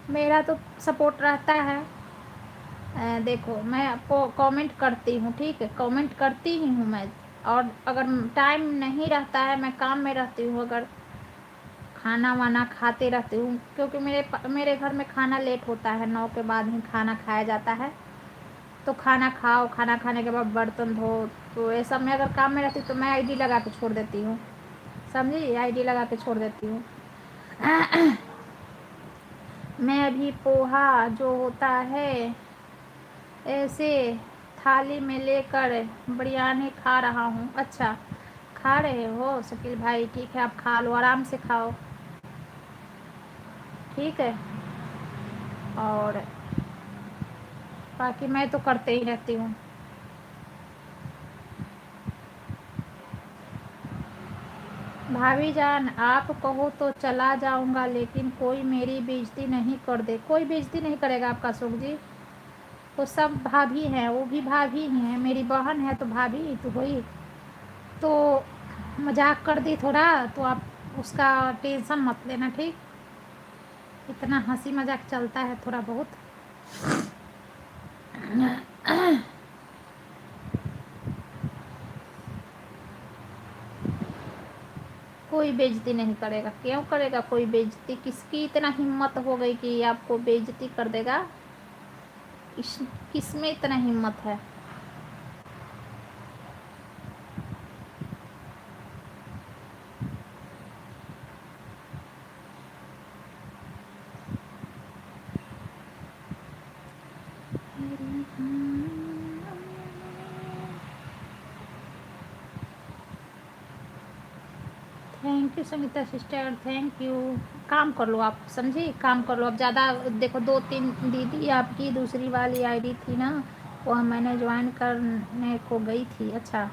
मेरा तो सपोर्ट रहता है। देखो मैं आपको कमेंट करती हूँ, ठीक है? कमेंट करती ही हूँ मैं, और अगर टाइम नहीं रहता है, मैं काम में रहती हूँ, अगर खाना वाना खाते रहती हूँ, क्योंकि मेरे घर में खाना लेट होता है, 9 के बाद ही खाना खाया जाता है, तो खाना खाओ, खाना खाने के बाद बर्तन धो, तो ये सब मैं अगर काम में रहती तो मैं आईडी लगा के छोड़ देती हूँ, समझी? आईडी लगा के छोड़ देती हूँ। मैं अभी पोहा जो होता है ऐसे थाली में लेकर बिरयानी खा रहा हूँ। अच्छा खा रहे हो शकील भाई? ठीक है, आप खा लो, आराम से खाओ, ठीक है। और बाकी मैं तो करते ही रहती हूँ। भाभी जान, आप कहो तो चला जाऊंगा, लेकिन कोई मेरी बेइज्जती नहीं कर दे। कोई बेइज्जती नहीं करेगा आपका सुख जी। तो सब भाभी हैं, वो भी भाभी ही हैं, मेरी बहन है तो भाभी ही तो हुई। तो मजाक कर दी थोड़ा, तो आप उसका टेंशन मत लेना, ठीक। इतना हंसी मजाक चलता है थोड़ा बहुत। कोई बेइज्जती नहीं करेगा। क्यों करेगा कोई बेइज्जती? किसकी इतना हिम्मत हो गई कि आपको बेइज्जती कर देगा? इस किस में इतना हिम्मत है? Thank U Sangeeta sister, thank U. काम कर लो आप, समझी, काम कर लो अब ज़्यादा। देखो 2-3 दीदी आपकी दूसरी वाली आईडी थी ना, वह मैंने ज्वाइन करने को गई थी। अच्छा,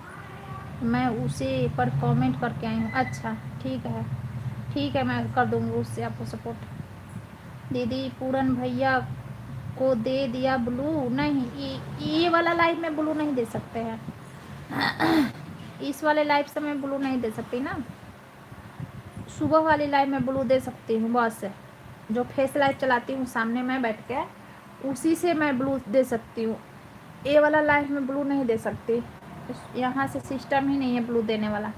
मैं उसे पर कमेंट करके आई हूँ। अच्छा, ठीक है, ठीक है, मैं कर दूँगी उससे आपको सपोर्ट। दीदी पूरन भैया को दे दिया ब्लू? नहीं, ये वाला लाइव में ब्लू नहीं दे सकते हैं। इस वाले लाइव से मैं ब्लू नहीं दे सकती ना। सुबह वाली लाइव में ब्लू दे सकती हूँ बस। जो फेस लाइव चलाती हूँ सामने मैं बैठ के, उसी से मैं ब्लू दे सकती हूँ। ये वाला लाइव में ब्लू नहीं दे सकती, यहाँ से सिस्टम ही नहीं है ब्लू देने वाला,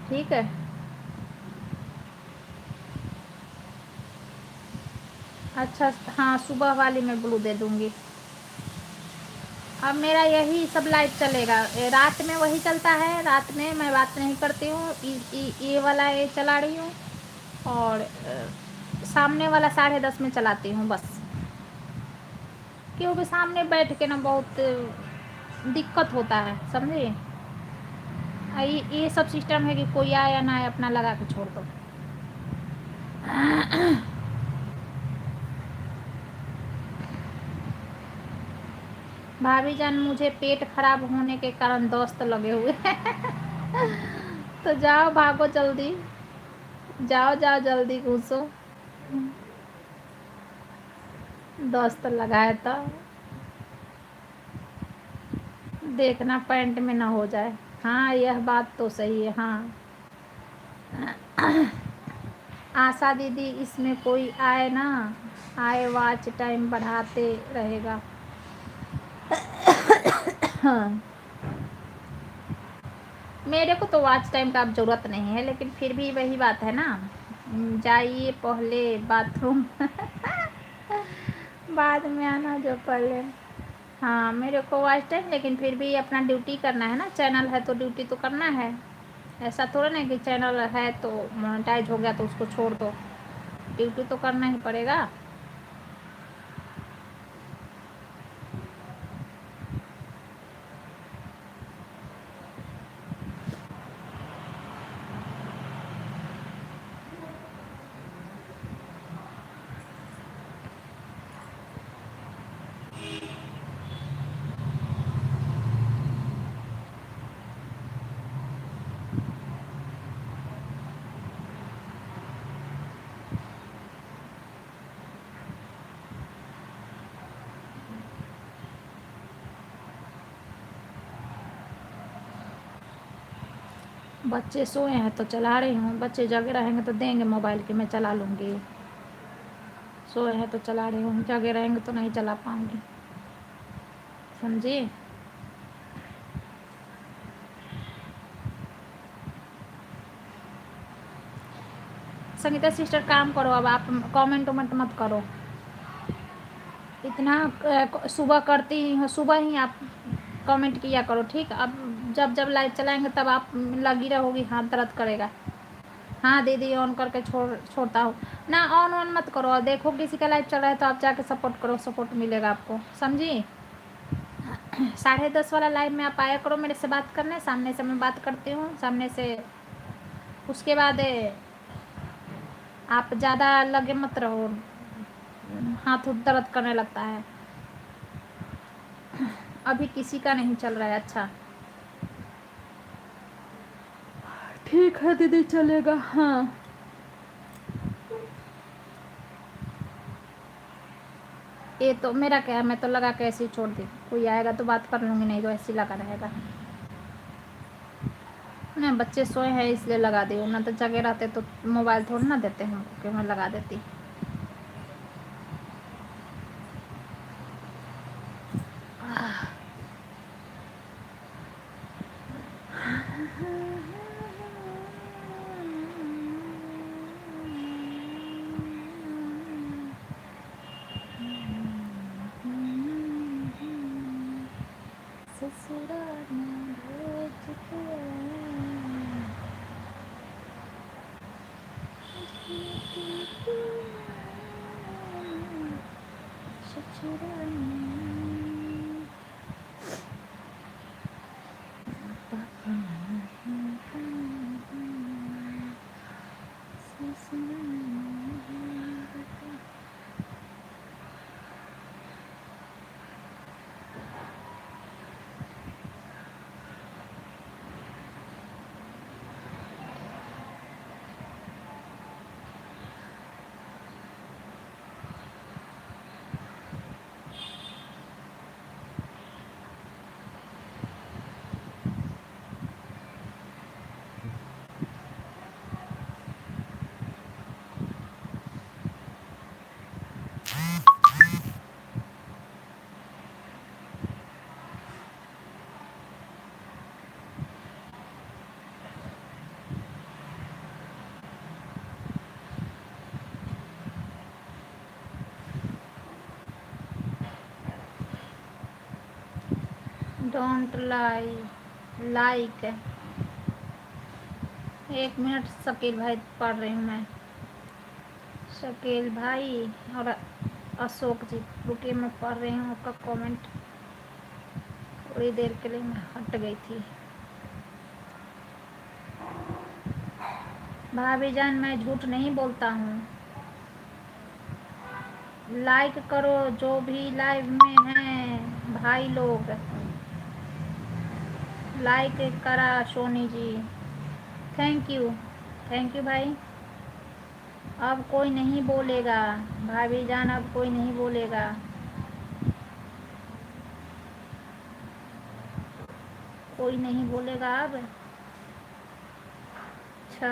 ठीक है। अच्छा, हाँ, सुबह वाली में ब्लू दे दूँगी। अब मेरा यही सब लाइव चलेगा, रात में वही चलता है, रात में मैं बात नहीं करती हूँ, ये वाला ये चला रही हूँ, और सामने वाला 10:30 में चलाती हूँ बस। क्योंकि सामने बैठ के ना बहुत दिक्कत होता है, समझे। ये सब सिस्टम है कि कोई आए या ना आए, अपना लगा के छोड़ दो। भाभी जान, मुझे पेट खराब होने के कारण दोस्त लगे हुए हैं। तो जाओ, भागो जल्दी, जाओ जाओ जल्दी घुसो। दोस्त लगाए तो देखना पैंट में ना हो जाए। हाँ, यह बात तो सही है। हाँ, आशा दीदी, इसमें कोई आए ना आए, वॉच टाइम बढ़ाते रहेगा। हाँ, मेरे को तो वॉच टाइम का अब ज़रूरत नहीं है, लेकिन फिर भी वही बात है ना, जाइए पहले बाथरूम। बाद में आना जो पहले। हाँ, मेरे को वॉच टाइम, लेकिन फिर भी अपना ड्यूटी करना है ना, चैनल है तो ड्यूटी तो करना है। ऐसा थोड़ा ना कि चैनल है तो मोनेटाइज हो गया तो उसको छोड़ दो, ड्यूटी तो करना ही पड़ेगा। बच्चे सोए हैं तो चला रही हूँ, बच्चे जगे रहेंगे तो देंगे मोबाइल के, मैं चला लूँगी। सोए हैं तो चला रही हूँ, जगे रहेंगे तो नहीं चला पाऊँगी, समझिए। संगीता सिस्टर, काम करो अब, आप कमेंट वमेंट मत करो इतना। सुबह करती हो, सुबह ही आप कमेंट किया करो, ठीक। अब जब जब लाइव चलाएंगे तब आप लगी रहोगी, हाथ दर्द करेगा। हाँ दीदी, ऑन करके छोड़ता हूँ ना, ऑन मत करो। और देखो किसी का लाइव चल रहा है तो आप जाके सपोर्ट करो, सपोर्ट मिलेगा आपको, समझी। 10:30 वाला लाइव में आप आया करो मेरे से बात करने, सामने से मैं बात करती हूँ सामने से। उसके बाद आप ज़्यादा लगे मत रहो, हाथ दर्द करने लगता है। अभी किसी का नहीं चल रहा है। अच्छा ठीक है दीदी, चलेगा। हाँ ये तो मेरा क्या है, मैं तो लगा के ऐसे ही छोड़ दी, कोई आएगा तो बात कर लूँगी, नहीं तो ऐसे ही लगा रहेगा। ना बच्चे सोए हैं इसलिए लगा दी, ना तो जगह रहते तो मोबाइल थोड़ी ना देते हमको कि मैं लगा देती। ससुराल में भेज के ससुराल में डोंट लाइक 1 मिनट शकील भाई पढ़ रही हूँ मैं। शकील भाई और अशोक जी रुकिए, मैं पढ़ रही हूँ आपका कमेंट। थोड़ी देर के लिए मैं हट गई थी। भाभी जान मैं झूठ नहीं बोलता हूँ, लाइक करो जो भी लाइव में हैं भाई लोग, लाइक करा सोनी जी, थैंक यू भाई। अब कोई नहीं बोलेगा भाभी जान, अब कोई नहीं बोलेगा, कोई नहीं बोलेगा अब। अच्छा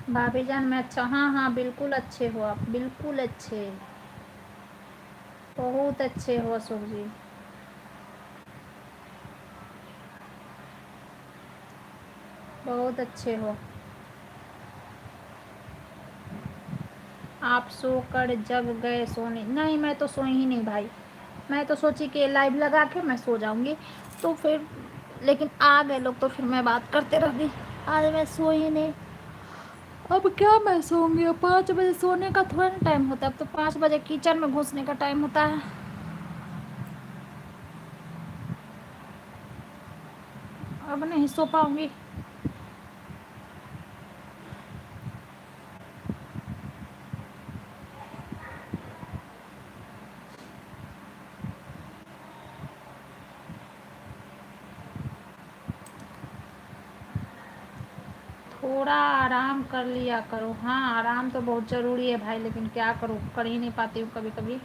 भाभी जान मैं अच्छा, हाँ हाँ बिल्कुल अच्छे हो आप, बिल्कुल अच्छे, बहुत अच्छे हो अशोक जी। बहुत अच्छे हो आप। सो कर जब गए सोने, नहीं मैं तो सोई ही नहीं भाई, मैं तो सोची कि लाइव लगा के मैं सो जाऊंगी, तो फिर लेकिन आ गए लोग तो फिर मैं बात करते रह गई। आज मैं सोई ही नहीं, अब क्या मैं सोऊंगी, अब 5 बजे सोने का थोड़ा ना टाइम होता है, अब तो 5 बजे किचन में घुसने का टाइम होता है। अब नहीं सो पाऊंगी। थोड़ा आराम कर लिया करो। हाँ, आराम तो बहुत ज़रूरी है भाई, लेकिन क्या करूँ, कर ही नहीं पाती हूँ कभी कभी।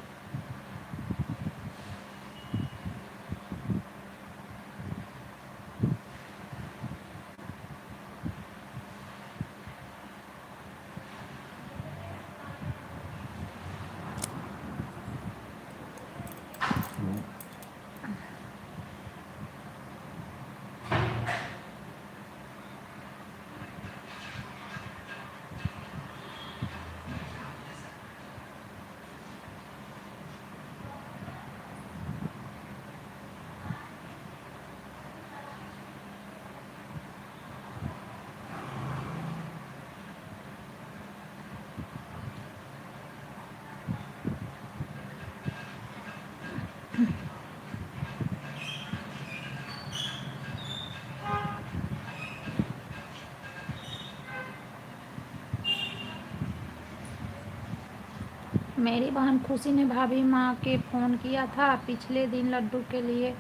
मेरी बहन खुशी ने भाभी माँ के फ़ोन किया था पिछले दिन, लड्डू के लिए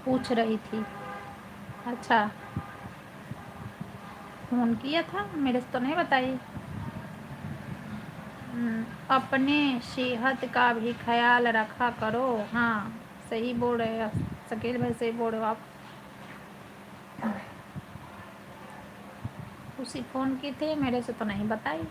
पूछ रही थी। अच्छा, फ़ोन किया था, मेरे से तो नहीं बताई। अपने सेहत का भी ख्याल रखा करो। हाँ, सही बोल रहे हो शकील भाई, सही बोल रहे हो आप। खुशी फ़ोन की थी, मेरे से तो नहीं बताई।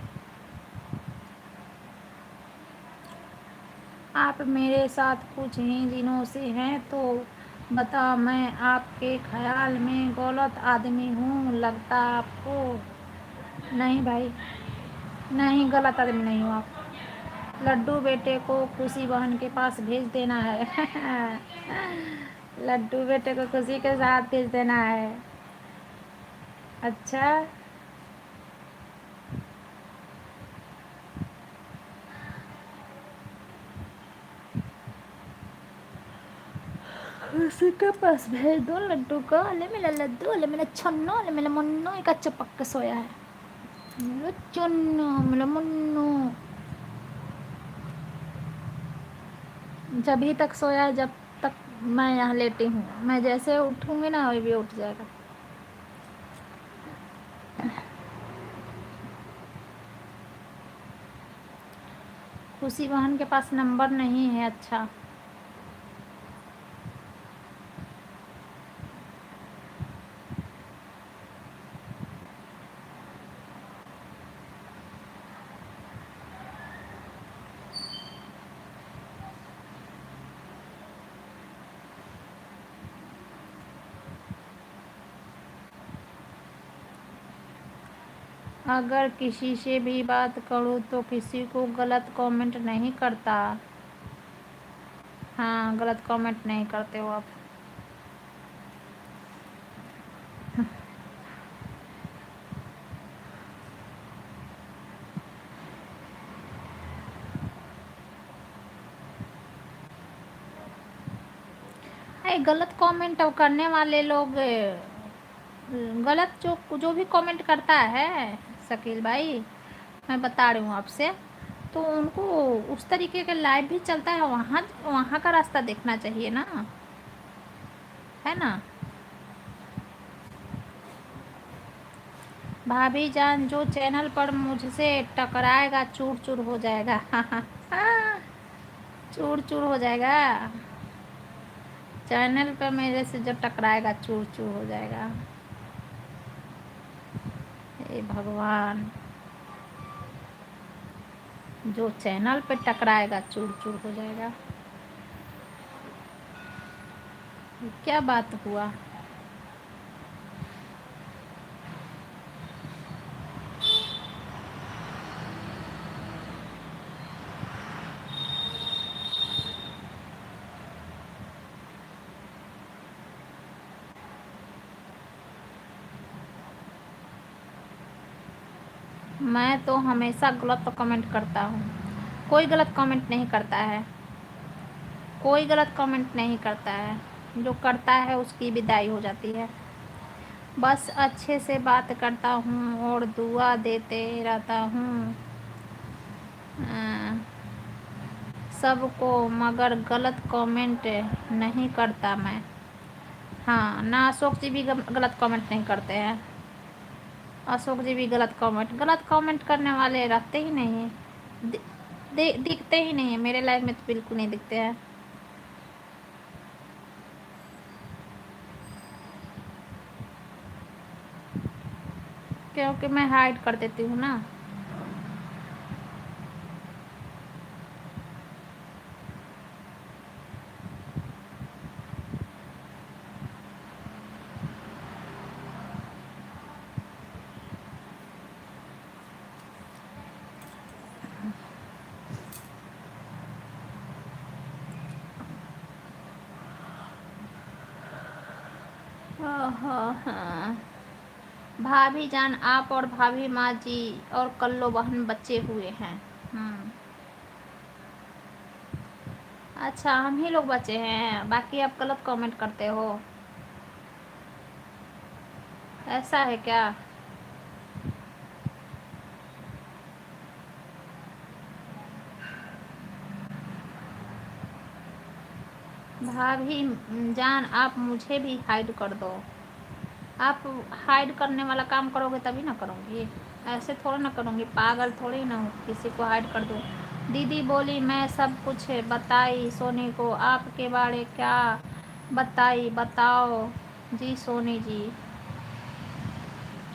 आप मेरे साथ कुछ ही दिनों से हैं, तो बताओ मैं आपके ख्याल में गलत आदमी हूँ लगता आपको? नहीं भाई, नहीं, गलत आदमी नहीं हो आप। लड्डू बेटे को खुशी बहन के पास भेज देना है। लड्डू बेटे को खुशी के साथ भेज देना है। अच्छा, खुशी के पास भेज दो लड्डू को। ले मेरा लड्डू, ले मेरा छन्नो, ले मेरा मुन्नो, एक चपक के सोया है। मेरा चुन्नू, मेरा मुन्नू जब तक सोया है जब तक मैं यहाँ लेटी हूँ। मैं जैसे उठूँगी ना, वही भी उठ जाएगा। खुशी बहन के पास नंबर नहीं है। अच्छा, अगर किसी से भी बात करूँ तो किसी को गलत कमेंट नहीं करता। हाँ, गलत कमेंट नहीं करते हो आप। अरे गलत कमेंट करने वाले लोग, गलत जो भी कमेंट करता है शकील भाई, मैं बता रही हूँ आपसे, तो उनको उस तरीके का लाइव भी चलता है, वहाँ वहाँ का रास्ता देखना चाहिए ना, है ना। भाभी जान, जो चैनल पर मुझसे टकराएगा चूर चूर हो जाएगा। चूर चूर हो जाएगा। चैनल पर मेरे से जो टकराएगा चूर चूर हो जाएगा। हे भगवान, जो चैनल पे टकराएगा चूर चूर हो जाएगा। ये क्या बात हुआ? मैं तो हमेशा गलत कमेंट करता हूँ। कोई गलत कमेंट नहीं करता है, कोई गलत कमेंट नहीं करता है। जो करता है उसकी विदाई हो जाती है। बस अच्छे से बात करता हूँ और दुआ देते रहता हूँ सबको, मगर गलत कमेंट नहीं करता मैं। हाँ ना, अशोक जी भी गलत कमेंट नहीं करते हैं। अशोक जी भी गलत कमेंट करने वाले रहते ही नहीं हैं, दिखते ही नहीं है मेरे लाइफ में, तो बिल्कुल नहीं दिखते हैं। क्योंकि मैं हाइड कर देती हूँ ना। हाँ। भाभी जान, आप और भाभी माँ जी और कल्लो बहन बच्चे हुए हैं। अच्छा, हम ही लोग बचे हैं, बाकी आप गलत कमेंट करते हो, ऐसा है क्या? भाभी जान, आप मुझे भी हाइड कर दो। आप हाइड करने वाला काम करोगे तभी ना करूँगी, ऐसे थोड़ा ना करूँगी, पागल थोड़ी ना हूँ किसी को हाइड कर दूँ। दीदी बोली मैं सब कुछ बताई सोनी को, आपके बारे क्या बताई बताओ जी सोनी जी।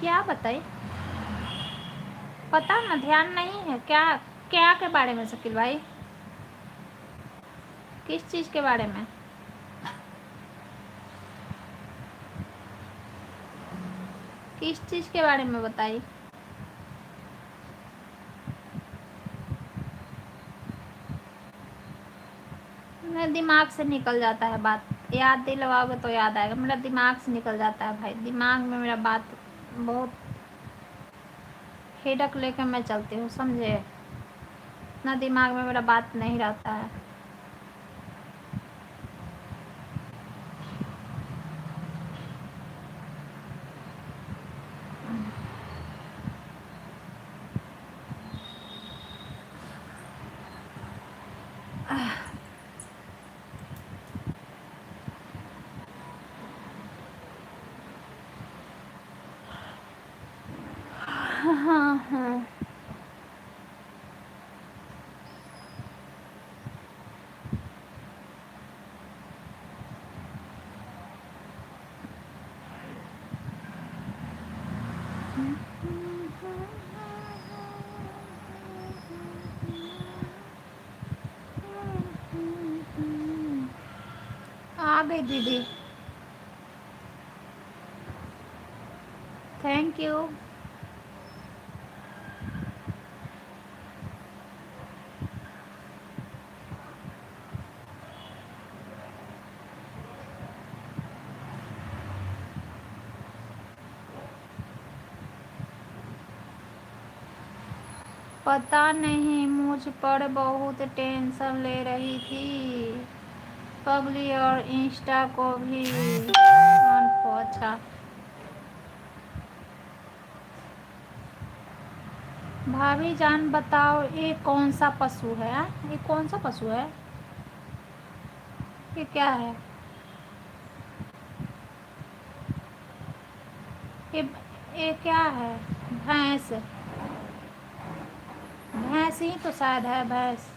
क्या बताई? पता ना, ध्यान नहीं है। क्या क्या के बारे में शकील भाई? किस चीज़ के बारे में? किस चीज़ के बारे में बताई? मेरे दिमाग से निकल जाता है बात, याद दिलवाओगे तो याद आएगा, मेरा दिमाग से निकल जाता है भाई, दिमाग में मेरा बात बहुत हेडक लेके मैं चलती हूँ, समझे? इतना दिमाग में मेरा बात नहीं रहता है। हाँ हाँ। आ गई दीदी, थैंक यू। पता नहीं, मुझ पर बहुत टेंशन ले रही थी, पब्लिक और इंस्टा को भी अच्छा। भाभी जान बताओ, ये कौन सा पशु है? ये कौन सा पशु है? ये क्या है? ये ये क्या है? भैंस? भैंस ही तो शायद है, भैंस।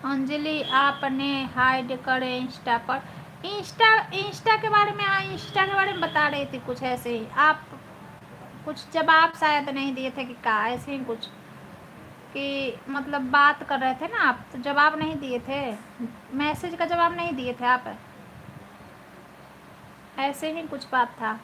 अंजलि आपने हाइड करे इंस्टा पर। इंस्टा इंस्टा के बारे में, हाँ इंस्टा के बारे में बता रही थी कुछ ऐसे ही, आप कुछ जवाब शायद नहीं दिए थे कि क्या, ऐसे ही कुछ कि मतलब बात कर रहे थे ना आप, तो जवाब नहीं दिए थे, मैसेज का जवाब नहीं दिए थे आप, ऐसे ही कुछ बात था।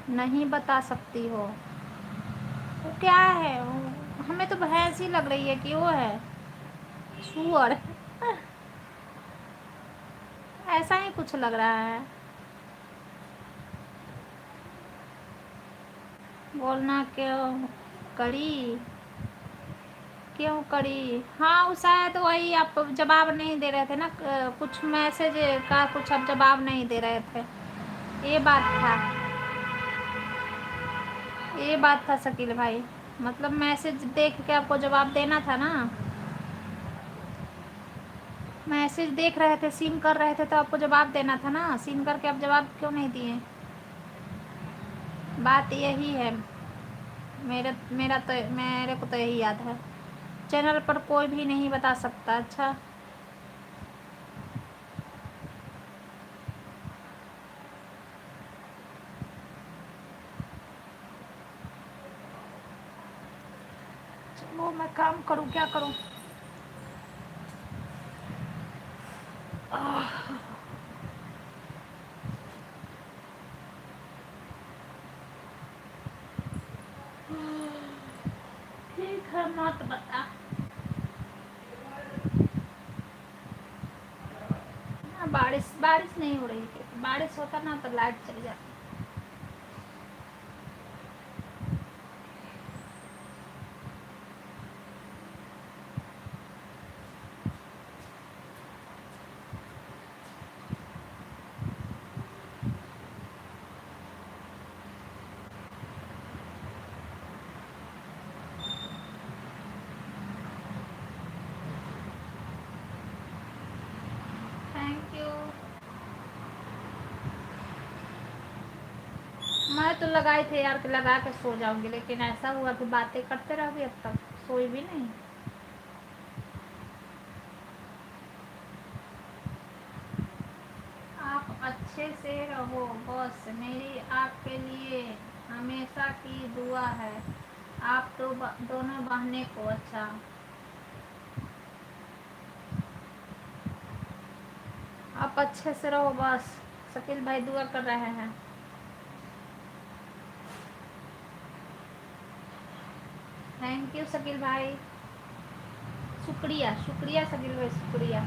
नहीं बता सकती हो? वो क्या है वो, हमें तो भैंस ही लग रही है कि वो है सुअर, ऐसा ही कुछ लग रहा है। बोलना क्यों करी? क्यों करी? हाँ, वो शायद वही आप जवाब नहीं दे रहे थे ना, कुछ मैसेज का कुछ आप जवाब नहीं दे रहे थे, ये बात था, ये बात था शकील भाई। मतलब मैसेज देख के आपको जवाब देना था ना, मैसेज देख रहे थे, सीन कर रहे थे तो आपको जवाब देना था ना, सीन करके आप जवाब क्यों नहीं दिए? बात यही है। मेरे को तो यही याद है, चैनल पर कोई भी नहीं बता सकता। अच्छा, चलो मैं काम करूँ, क्या करूँ? ठीक है, मत बता। हाँ, बारिश बारिश नहीं हो रही है, बारिश होता ना तो लाइट चली जाती। Thank U. मैं तो लगाई थे यार कि लगा के सो जाऊंगी, लेकिन ऐसा हुआ कि बातें करते रहोगे, अब तक सोई भी नहीं। आप अच्छे से रहो बस, मेरी आपके लिए हमेशा की दुआ है। आप तो दोनों बहनें को। अच्छा, आप अच्छे से रहो बस, शकील भाई दुआ कर रहे हैं। थैंक यू शकील भाई, शुक्रिया शुक्रिया शकील भाई, शुक्रिया।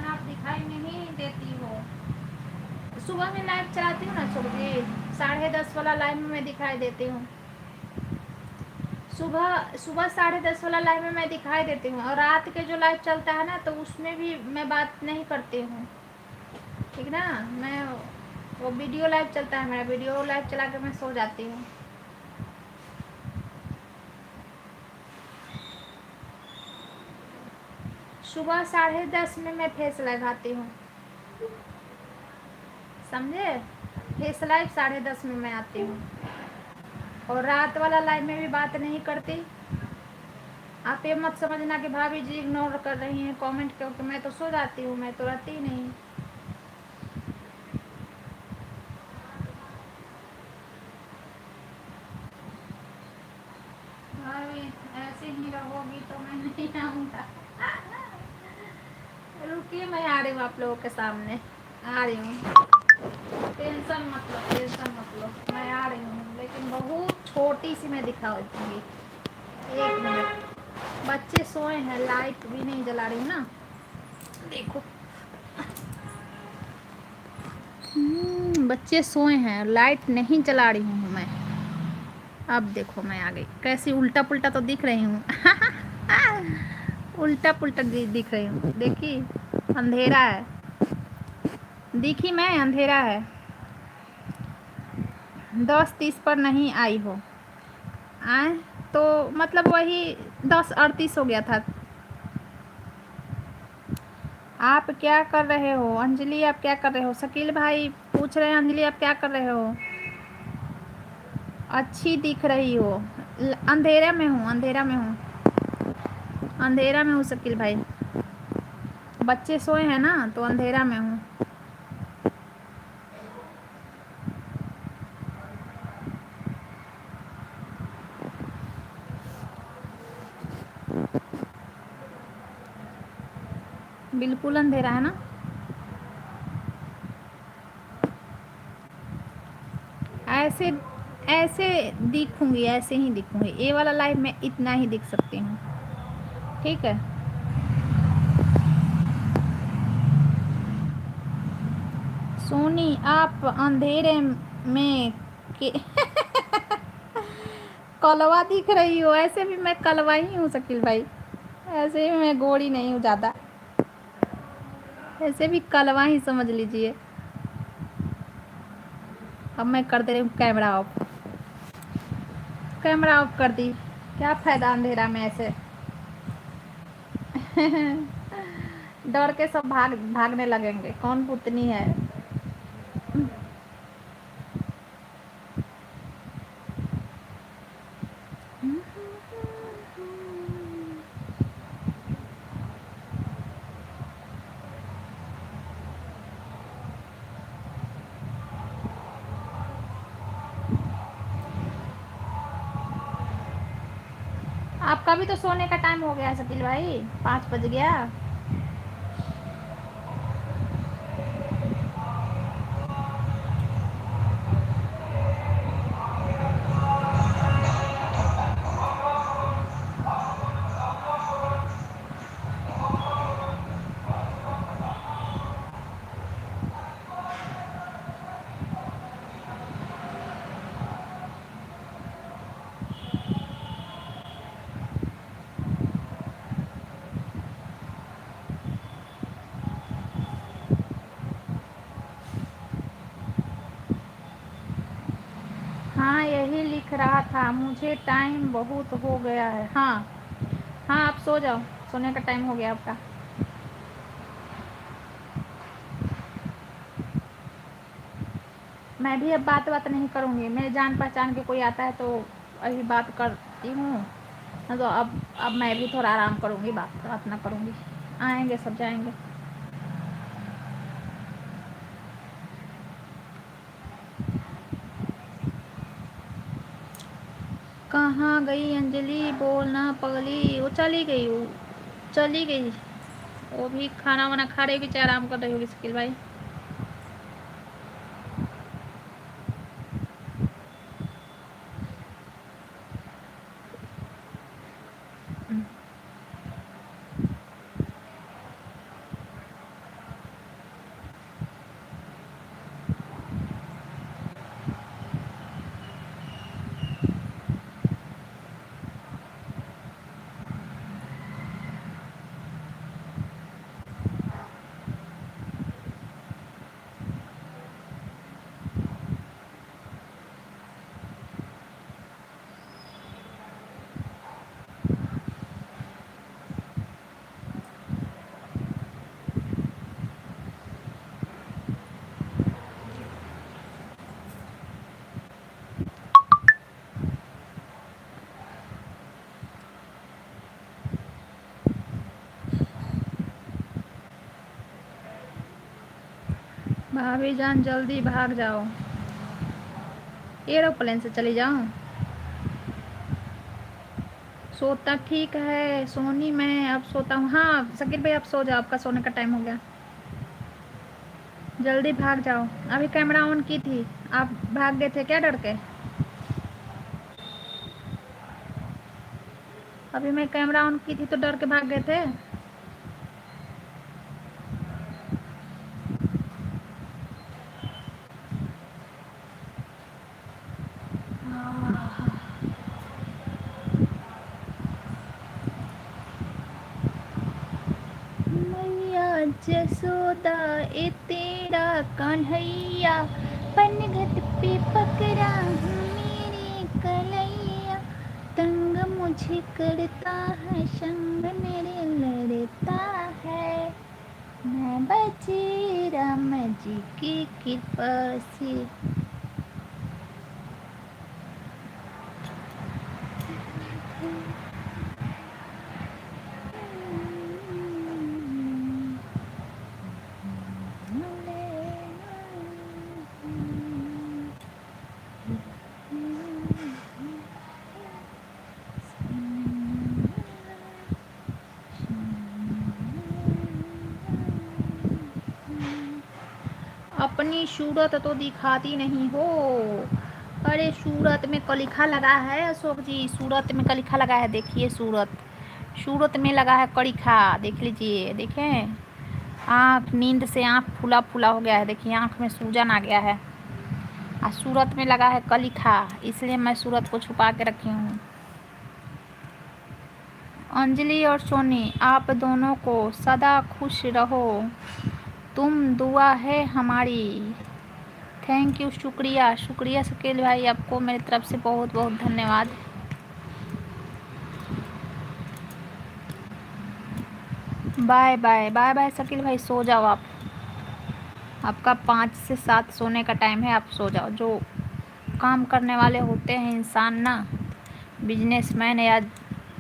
आप दिखाई नहीं देती हो। सुबह में लाइव चलाती हूँ ना छोटी, 10:30 वाला लाइव में मैं दिखाई देती हूँ। सुबह सुबह 10:30 वाला लाइव में मैं दिखाई देती हूँ, और रात के जो लाइव चलता है ना, तो उसमें भी मैं बात नहीं करती हूँ, ठीक ना। मैं वो वीडियो लाइव चलता है, मेरा वीडियो लाइव चला के मैं सो जाती हूँ। सुबह 10:30 में मैं फेस लगाती हूँ, समझे। फेस लाइव 10:30 में मैं आती हूँ, और रात वाला लाइव में भी बात नहीं करती। आप ये मत समझना कि भाभी जी इग्नोर कर रही हैं कमेंट, क्योंकि मैं तो सो जाती हूँ, मैं तो रहती ही नहीं। भाभी ऐसे ही रहोगी तो मैं नहीं आऊँगा। रुकिए, मैं आ रही हूँ आप लोगों के सामने, आ रही हूँ। टेंशन मत लो, टेंशन मत लो, मैं आ रही हूँ, लेकिन बहुत छोटी सी मैं दिखाऊंगी। 1 मिनट, बच्चे सोए हैं, लाइट भी नहीं जला रही हूँ ना, देखो। बच्चे सोए हैं, लाइट नहीं जला रही हूँ मैं। अब देखो मैं आ गई, कैसी उल्टा पुल्टा तो दिख रही हूँ। उल्टा पुल्टा दिख रही हूँ, देखी। अंधेरा है, दिखी मैं, अंधेरा है। 10:30 पर नहीं आई हो, आए तो मतलब वही 10:38 हो गया था। आप क्या कर रहे हो अंजलि? आप क्या कर रहे हो? शकील भाई पूछ रहे हैं अंजलि आप क्या कर रहे हो? अच्छी दिख रही हो। अंधेरा में हूँ, अंधेरा में हूँ, अंधेरा में हूँ शकील भाई। बच्चे सोए हैं ना तो अंधेरा में हूँ। बिल्कुल अंधेरा है ना। ऐसे ऐसे दिखूंगी, ऐसे ही दिखूंगी। ये वाला लाइव में इतना ही दिख सकती हूँ, ठीक है। सोनी आप अंधेरे में के कलवा दिख रही हो। ऐसे भी मैं कलवा ही हूँ शकील भाई, ऐसे भी मैं गोरी नहीं हूँ ज़्यादा, ऐसे भी कलवा ही समझ लीजिए। अब मैं कर दे रही हूँ कैमरा ऑफ, कैमरा ऑफ कर दी। क्या फ़ायदा अंधेरा में ऐसे डर के सब भागने लगेंगे, कौन पुतनी है। आपका भी तो सोने का टाइम हो गया शकील भाई, 5 बज गया। हाँ यही लिख रहा था मुझे, टाइम बहुत हो गया है। हाँ हाँ आप सो जाओ, सोने का टाइम हो गया आपका। मैं भी अब बात नहीं करूँगी, मेरे जान पहचान के कोई आता है तो अभी बात करती हूँ ना, तो अब मैं भी थोड़ा आराम करूँगी, बात ना करूँगी। आएंगे सब जाएंगे। कहाँ गई अंजलि? बोलना पगली। वो चली गई, वो चली गई। वो भी खाना वाना खा रही होगी, चाहे आराम कर रही होगी शकील भाई। भाभी जान जल्दी भाग जाओ, एरोप्लेन से चली जाऊं? सोता ठीक है सोनी, मैं अब सोता हूँ। हाँ शकील भाई आप सो जाओ, आपका सोने का टाइम हो गया, जल्दी भाग जाओ। अभी कैमरा ऑन की थी, आप भाग गए थे क्या डर के? अभी मैं कैमरा ऑन की थी तो डर के भाग गए थे? मैया जसोदा ए तेरा कन्हैया, पनघट पे पकड़ा मेरे कलैया, तंग झिकड़ता है संग मेरे लड़ता है, मैं बची राम जी की कृपा से। अपनी सूरत तो दिखाती नहीं हो। अरे सूरत में कलिखा लगा है अशोक जी, सूरत में कलिखा लगा है, देखिए सूरत में लगा है कलिखा, देख लीजिए, देखें आँख, नींद से आँख फूला फूला हो गया है, देखिए आँख में सूजन आ गया है। सूरत में लगा है कलिखा, इसलिए मैं सूरत को छुपा के रखी हूँ। अंजलि और सोनी, आप दोनों को सदा खुश रहो, तुम दुआ है हमारी। थैंक यू, शुक्रिया शुक्रिया शकील भाई, आपको मेरी तरफ से बहुत बहुत धन्यवाद। बाय बाय बाय बाय शकील भाई, सो जाओ आप, आपका 5 से 7 सोने का टाइम है, आप सो जाओ। जो काम करने वाले होते हैं इंसान ना, बिजनेसमैन या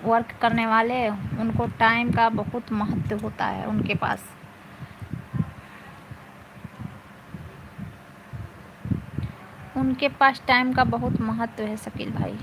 वर्क करने वाले, उनको टाइम का बहुत महत्व होता है उनके पास। उनके पास टाइम का बहुत महत्व है शकील भाई।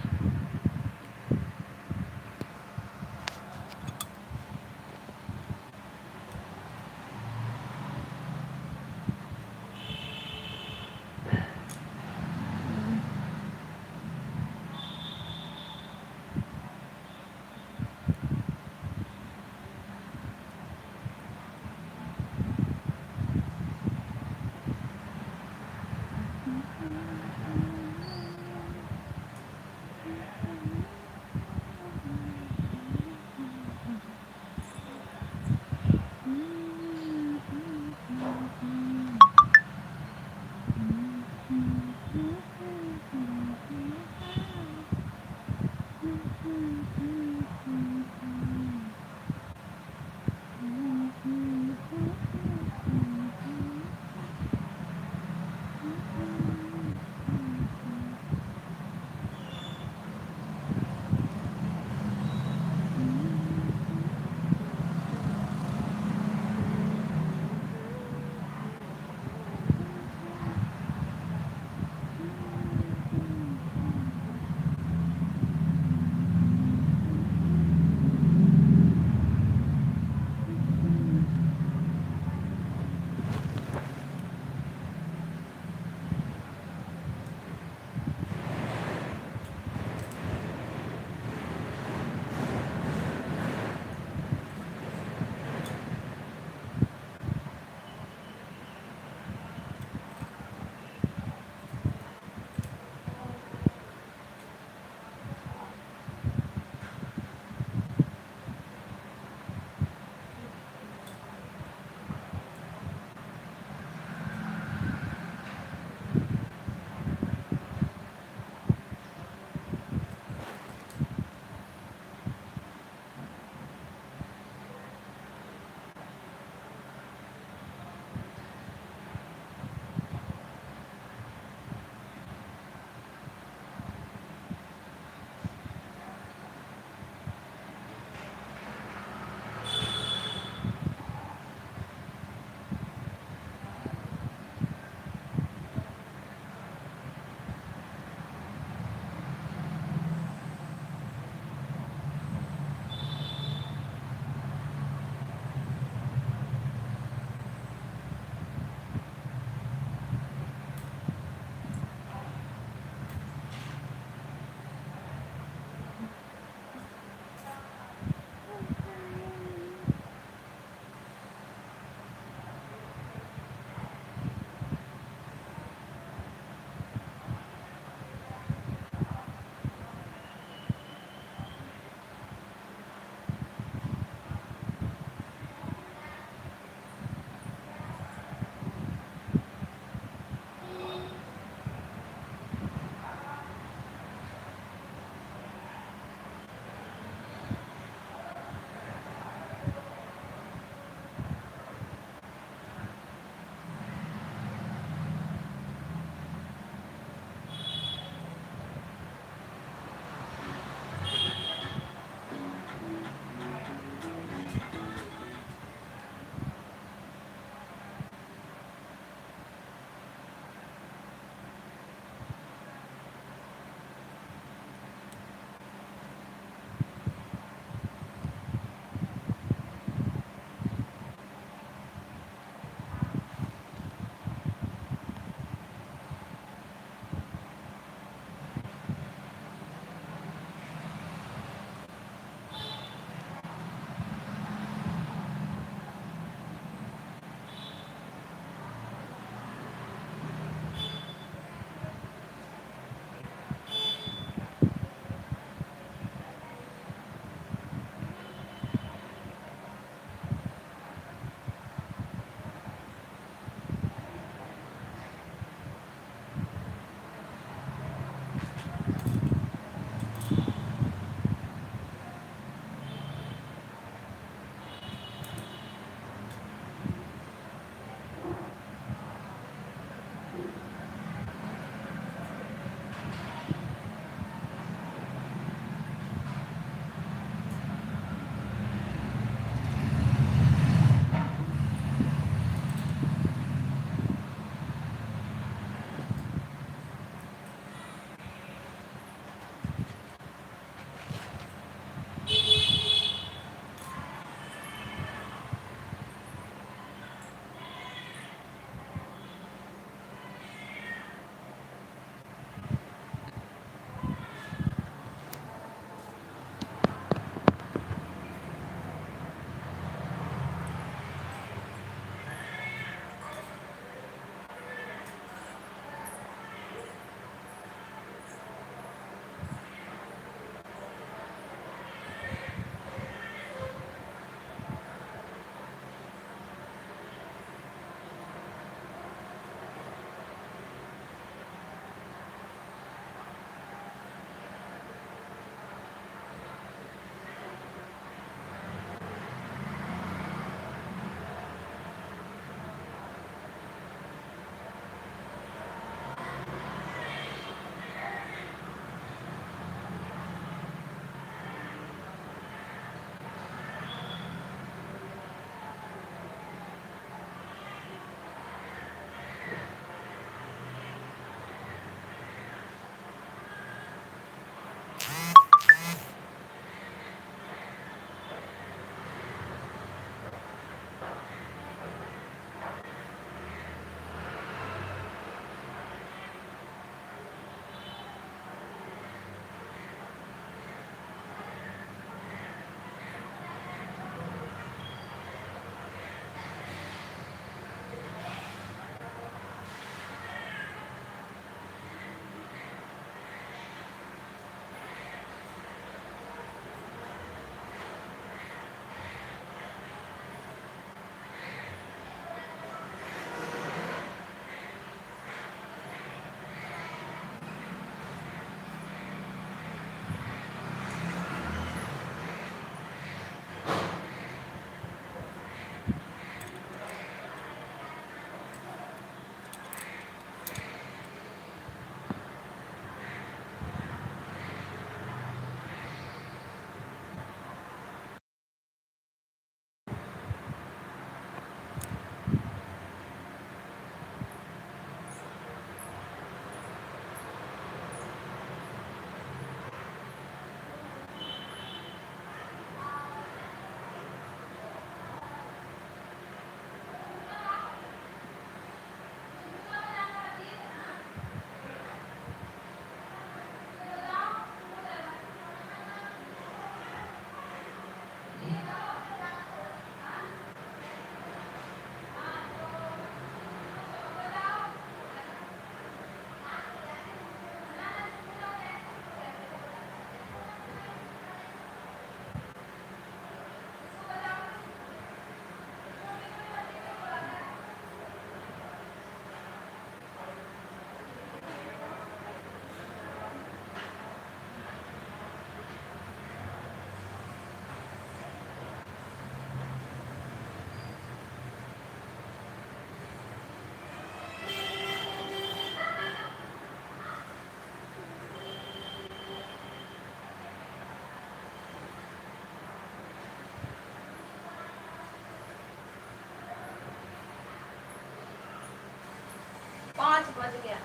बज गया।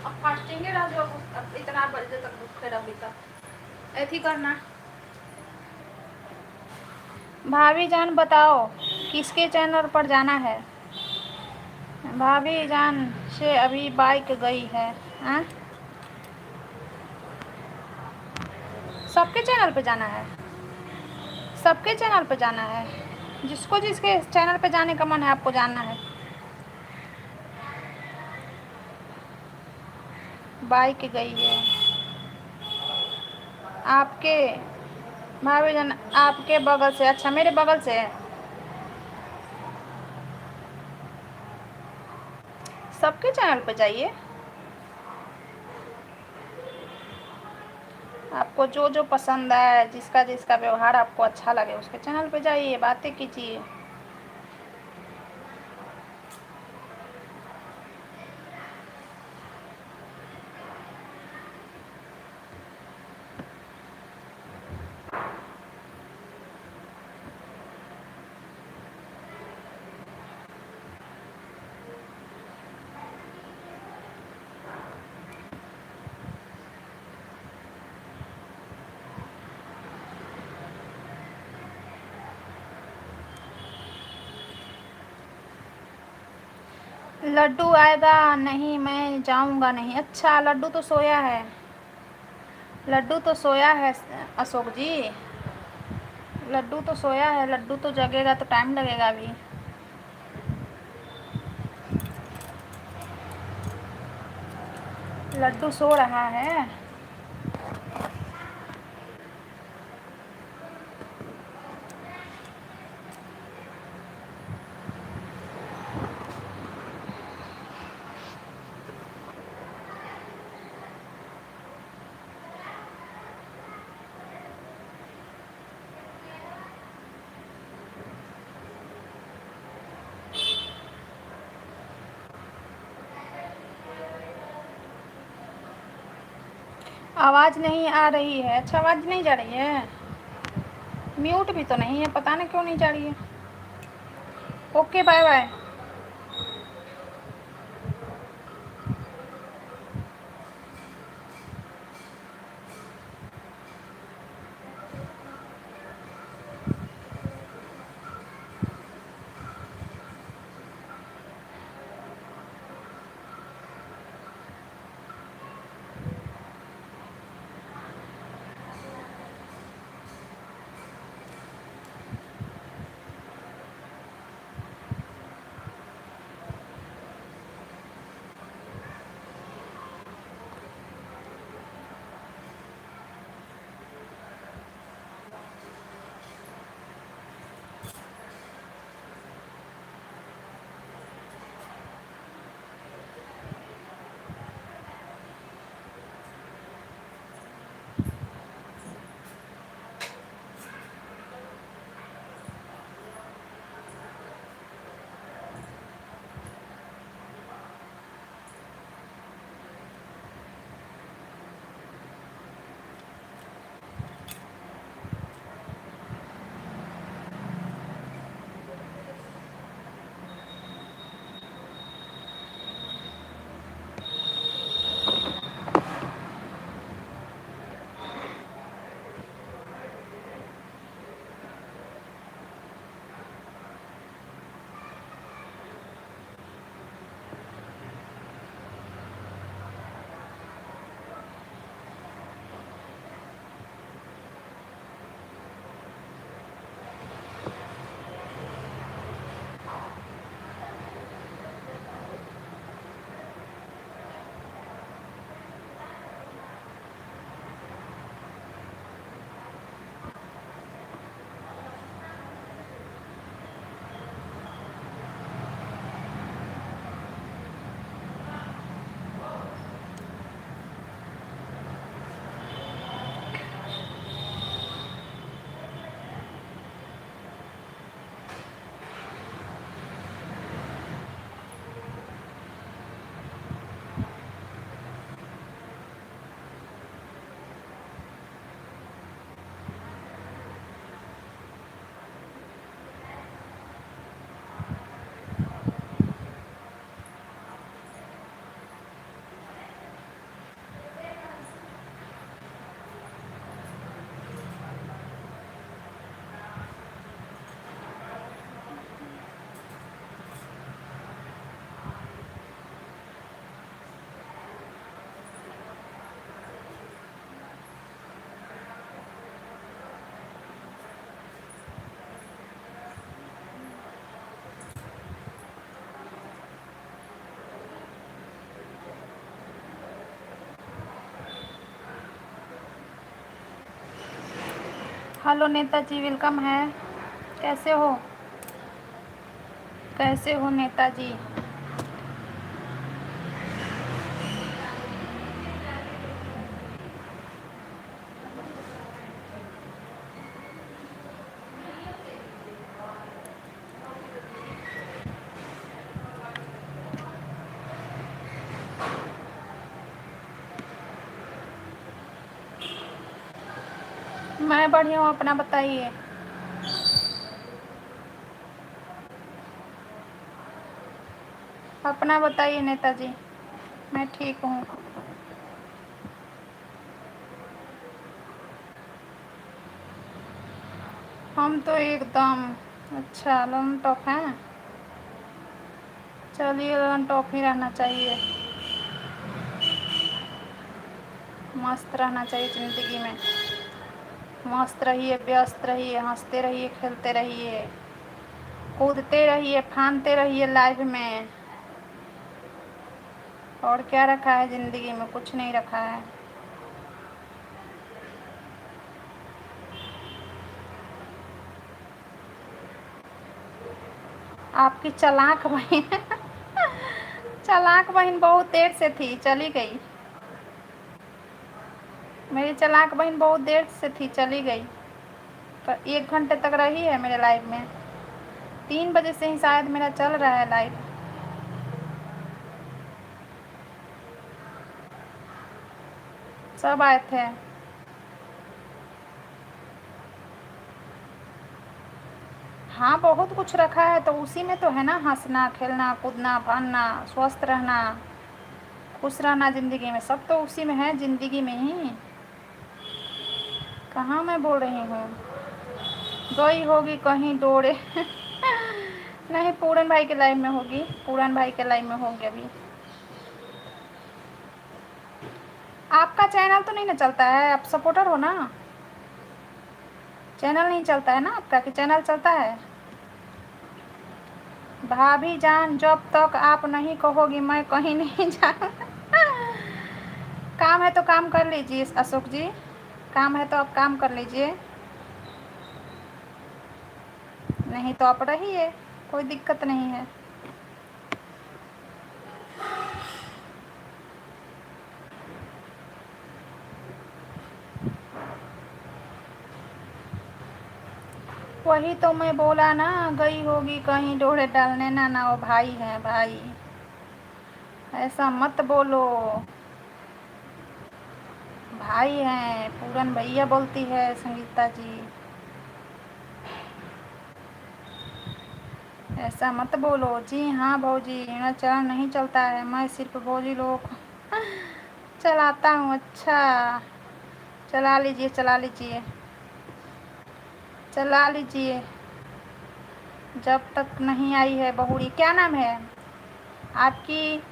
अब फास्टिंग रह जाओ, अब इतना बजे तक भूखे रहोगी तब ऐसी करना। भाभी जान बताओ किसके चैनल पर जाना है? भाभी जान से अभी बाइक गई है। हाँ, सबके चैनल पे जाना है, सबके चैनल पे जाना है, जिसको जिसके चैनल पे जाने का मन है आपको जाना है। बाइक गई है आपके भाभी जान, आपके बगल से? अच्छा, मेरे बगल से। सबके चैनल पे जाइए, आपको जो जो पसंद आए, जिसका जिसका व्यवहार आपको अच्छा लगे उसके चैनल पे जाइए, बातें कीजिए। लड्डू आएगा नहीं, मैं जाऊंगा नहीं। अच्छा, लड्डू तो सोया है, लड्डू तो सोया है अशोक जी, लड्डू तो सोया है, लड्डू तो जगेगा तो टाइम लगेगा अभी। लड्डू सो रहा है। आवाज़ नहीं आ रही है? अच्छा, आवाज़ नहीं जा रही है? म्यूट भी तो नहीं है, पता नहीं क्यों नहीं जा रही है। ओके, बाय बाय। हेलो नेताजी, वेलकम है। कैसे हो? कैसे हो नेताजी? मैं बढ़िया हूँ, अपना बताइए। अपना बताइए नेताजी। मैं ठीक हूँ। हम तो एकदम अच्छा लन टॉप हैं। चलिए, लन टॉप ही रहना चाहिए। मस्त रहना चाहिए ज़िंदगी में। मस्त रहिए, व्यस्त रहिए, हंसते रहिए, खेलते रहिए, कूदते रहिए, फानते रहिए लाइफ में। और क्या रखा है ज़िंदगी में? कुछ नहीं रखा है। आपकी चालाक बहन चालाक बहन बहुत देर से थी, चली गई। मेरी चालाक बहन बहुत देर से थी, चली गई। पर 1 घंटे तक रही है मेरे लाइफ में। 3 बजे से ही शायद मेरा चल रहा है लाइफ। सब आए थे। हाँ, बहुत कुछ रखा है तो उसी में तो है ना, हंसना, खेलना, कूदना, फानना, स्वस्थ रहना, खुश रहना ज़िंदगी में। सब तो उसी में है ज़िंदगी में ही। कहाँ मैं बोल रही हूँ? गई होगी कहीं दौड़े नहीं, पूरन भाई के लाइफ में होगी। पूरन भाई के लाइफ में होगी अभी। आपका चैनल तो नहीं ना चलता है? आप सपोर्टर हो ना? चैनल नहीं चलता है ना आपका, कि चैनल चलता है? भाभी जान, जब तक आप नहीं कहोगी मैं कहीं नहीं जा काम है तो काम कर लीजिए अशोक जी। काम है तो आप काम कर लीजिए, नहीं तो आप रहिए, कोई दिक्कत नहीं है। वही तो मैं बोला ना, गई होगी कहीं डोरे डालने। ना ना, वो भाई है भाई, ऐसा मत बोलो। भाई हैं, पूरन भैया बोलती है संगीता जी। ऐसा मत बोलो जी। हाँ भौजी, मेरा चैनल नहीं चलता है, मैं सिर्फ भौजी लोगों को चलाता हूँ। अच्छा, चला लीजिए, चला लीजिए, चला लीजिए। जब तक नहीं आई है बहुड़ी, क्या नाम है आपकी?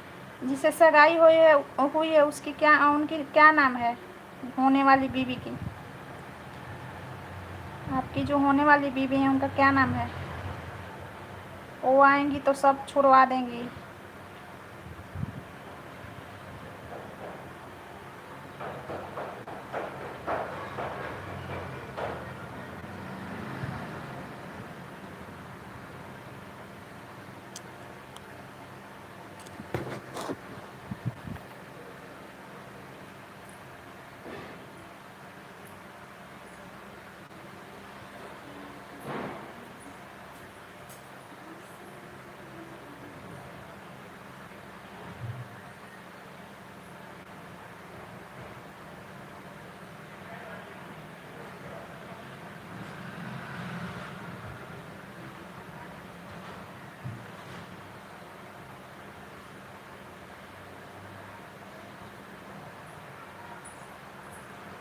जिसे सगाई हुई है उसकी क्या, उनकी क्या नाम है? होने वाली बीवी की, आपकी जो होने वाली बीवी है उनका क्या नाम है? वो आएंगी तो सब छुड़वा देंगी।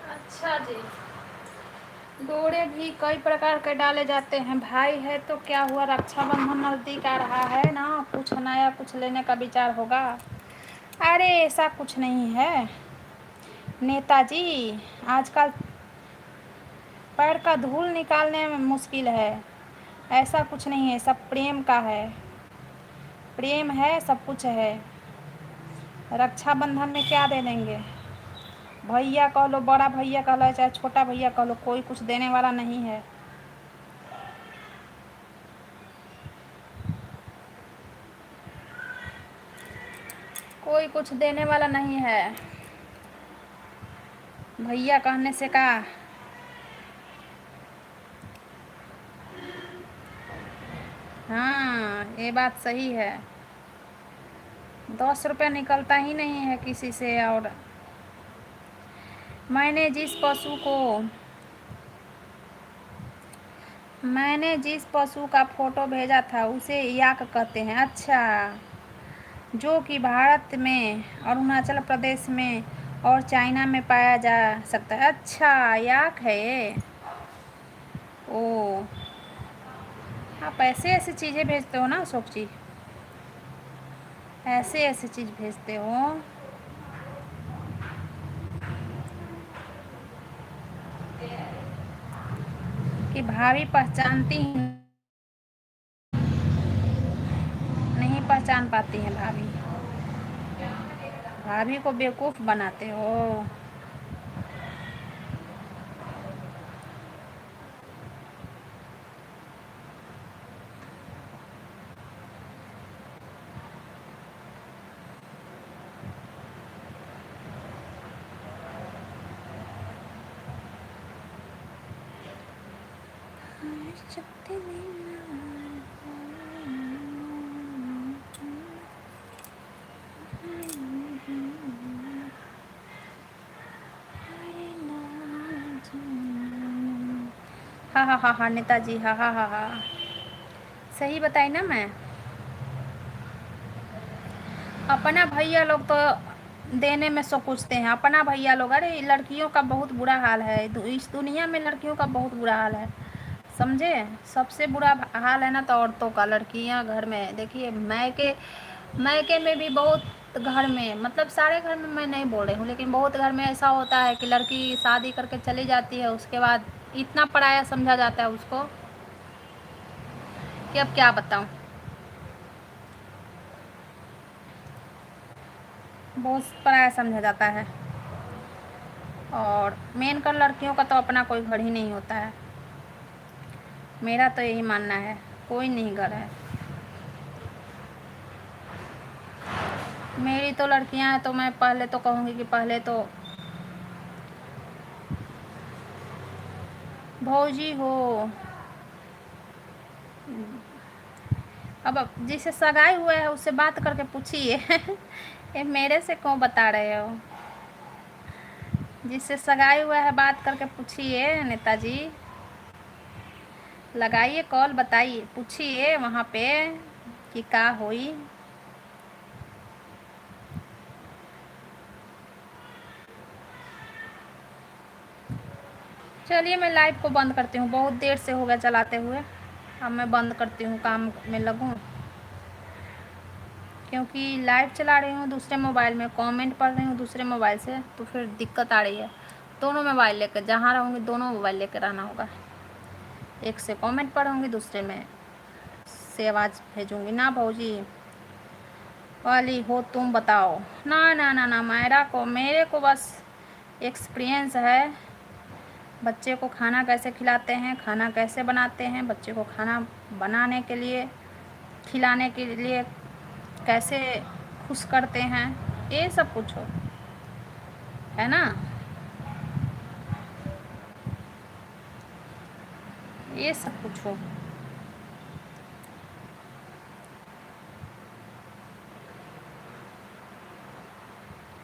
अच्छा जी, डोरे भी कई प्रकार के डाले जाते हैं। भाई है तो क्या हुआ, रक्षाबंधन नज़दीक आ रहा है ना, कुछ नया कुछ लेने का विचार होगा। अरे ऐसा कुछ नहीं है नेताजी, आजकल पैर का धूल निकालने में मुश्किल है। ऐसा कुछ नहीं है, सब प्रेम का है। प्रेम है, सब कुछ है। रक्षाबंधन में क्या दे देंगे? भैया कह लो, बड़ा भैया कह लो, चाहे छोटा भैया कह लो, कोई कुछ देने वाला नहीं है। कोई कुछ देने वाला नहीं है। भैया कहने से का। हाँ, ये बात सही है। 10 रुपया निकलता ही नहीं है किसी से। और मैंने जिस पशु का फोटो भेजा था उसे याक कहते हैं। अच्छा, जो कि भारत में, अरुणाचल प्रदेश में और चाइना में पाया जा सकता है। अच्छा, याक है ये। ओ, आप ऐसे ऐसी चीज़ें भेजते हो ना अशोक जी, ऐसे ऐसी चीज़ भेजते हो। कि भाभी पहचानती ही नहीं, पहचान पाती हैं भाभी। भाभी को बेवकूफ़ बनाते हो। हाँ हाँ हाँ हाँ नेताजी, हाँ हाँ हाँ हाँ, सही बताई ना मैं। अपना भैया लोग तो देने में सोचते हैं, अपना भैया लोग। अरे लड़कियों का बहुत बुरा हाल है इस दुनिया में, लड़कियों का बहुत बुरा हाल है, समझे। सबसे बुरा हाल है ना तो औरतों का। लड़कियां घर में देखिए, मैके में भी बहुत घर में, मतलब सारे घर में मैं नहीं बोल रही हूँ, लेकिन बहुत घर में ऐसा होता है कि लड़की शादी करके चली जाती है, उसके बाद इतना पराया समझा जाता है उसको कि अब क्या बताऊँ। बहुत पराया समझा जाता है। और मेन कर लड़कियों का तो अपना कोई घर ही नहीं होता है। मेरा तो यही मानना है, कोई नहीं घर है। मेरी तो लड़कियां हैं तो मैं पहले तो कहूँगी कि पहले तो भौजी हो। अब जिसे सगाई हुआ है उससे बात करके पूछिए। ये मेरे से क्यों बता रहे हो। जिससे सगाई हुआ है बात करके पूछिए नेताजी। लगाइए कॉल, बताइए, पूछिए वहाँ पे कि का हुई। चलिए मैं लाइव को बंद करती हूँ, बहुत देर से हो गया चलाते हुए। अब मैं बंद करती हूँ, काम में लगूँ, क्योंकि लाइव चला रही हूँ दूसरे मोबाइल में, कमेंट पढ़ रही हूँ दूसरे मोबाइल से, तो फिर दिक्कत आ रही है। दोनों मोबाइल लेकर जहाँ रहूँगी दोनों मोबाइल लेकर रहना होगा। एक से कमेंट पढ़ूँगी, दूसरे में से आवाज़ भेजूँगी ना। भौजी वाली हो तुम बताओ। ना ना ना ना, मेरे को बस एक्सपीरियंस है। बच्चे को खाना कैसे खिलाते हैं, खाना कैसे बनाते हैं, बच्चे को खाना बनाने के लिए, खिलाने के लिए कैसे खुश करते हैं, ये सब कुछ हो, है ना, ये सब कुछ हो।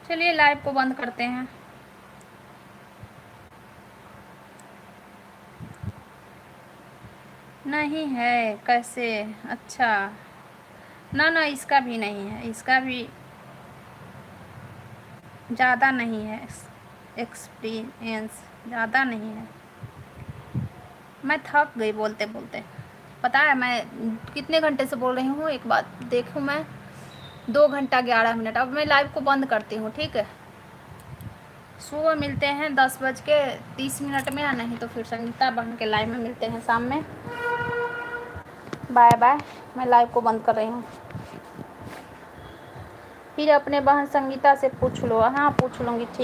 चलिए लाइव को बंद करते हैं। नहीं है कैसे। अच्छा, ना ना इसका भी नहीं है, इसका भी ज़्यादा नहीं है, एक्सपीरियंस ज़्यादा नहीं है। मैं थक गई बोलते बोलते। पता है मैं कितने घंटे से बोल रही हूँ, एक बात देखूँ मैं, 2 घंटा 11 मिनट। अब मैं लाइव को बंद करती हूँ, ठीक है। सुबह मिलते हैं 10:30 में, या नहीं तो फिर संगीता बहन के लाइव में मिलते हैं शाम में। बाय बाय, मैं लाइव को बंद कर रही हूँ। फिर अपने बहन संगीता से पूछ लो। हाँ पूछ लूँगी, ठीक।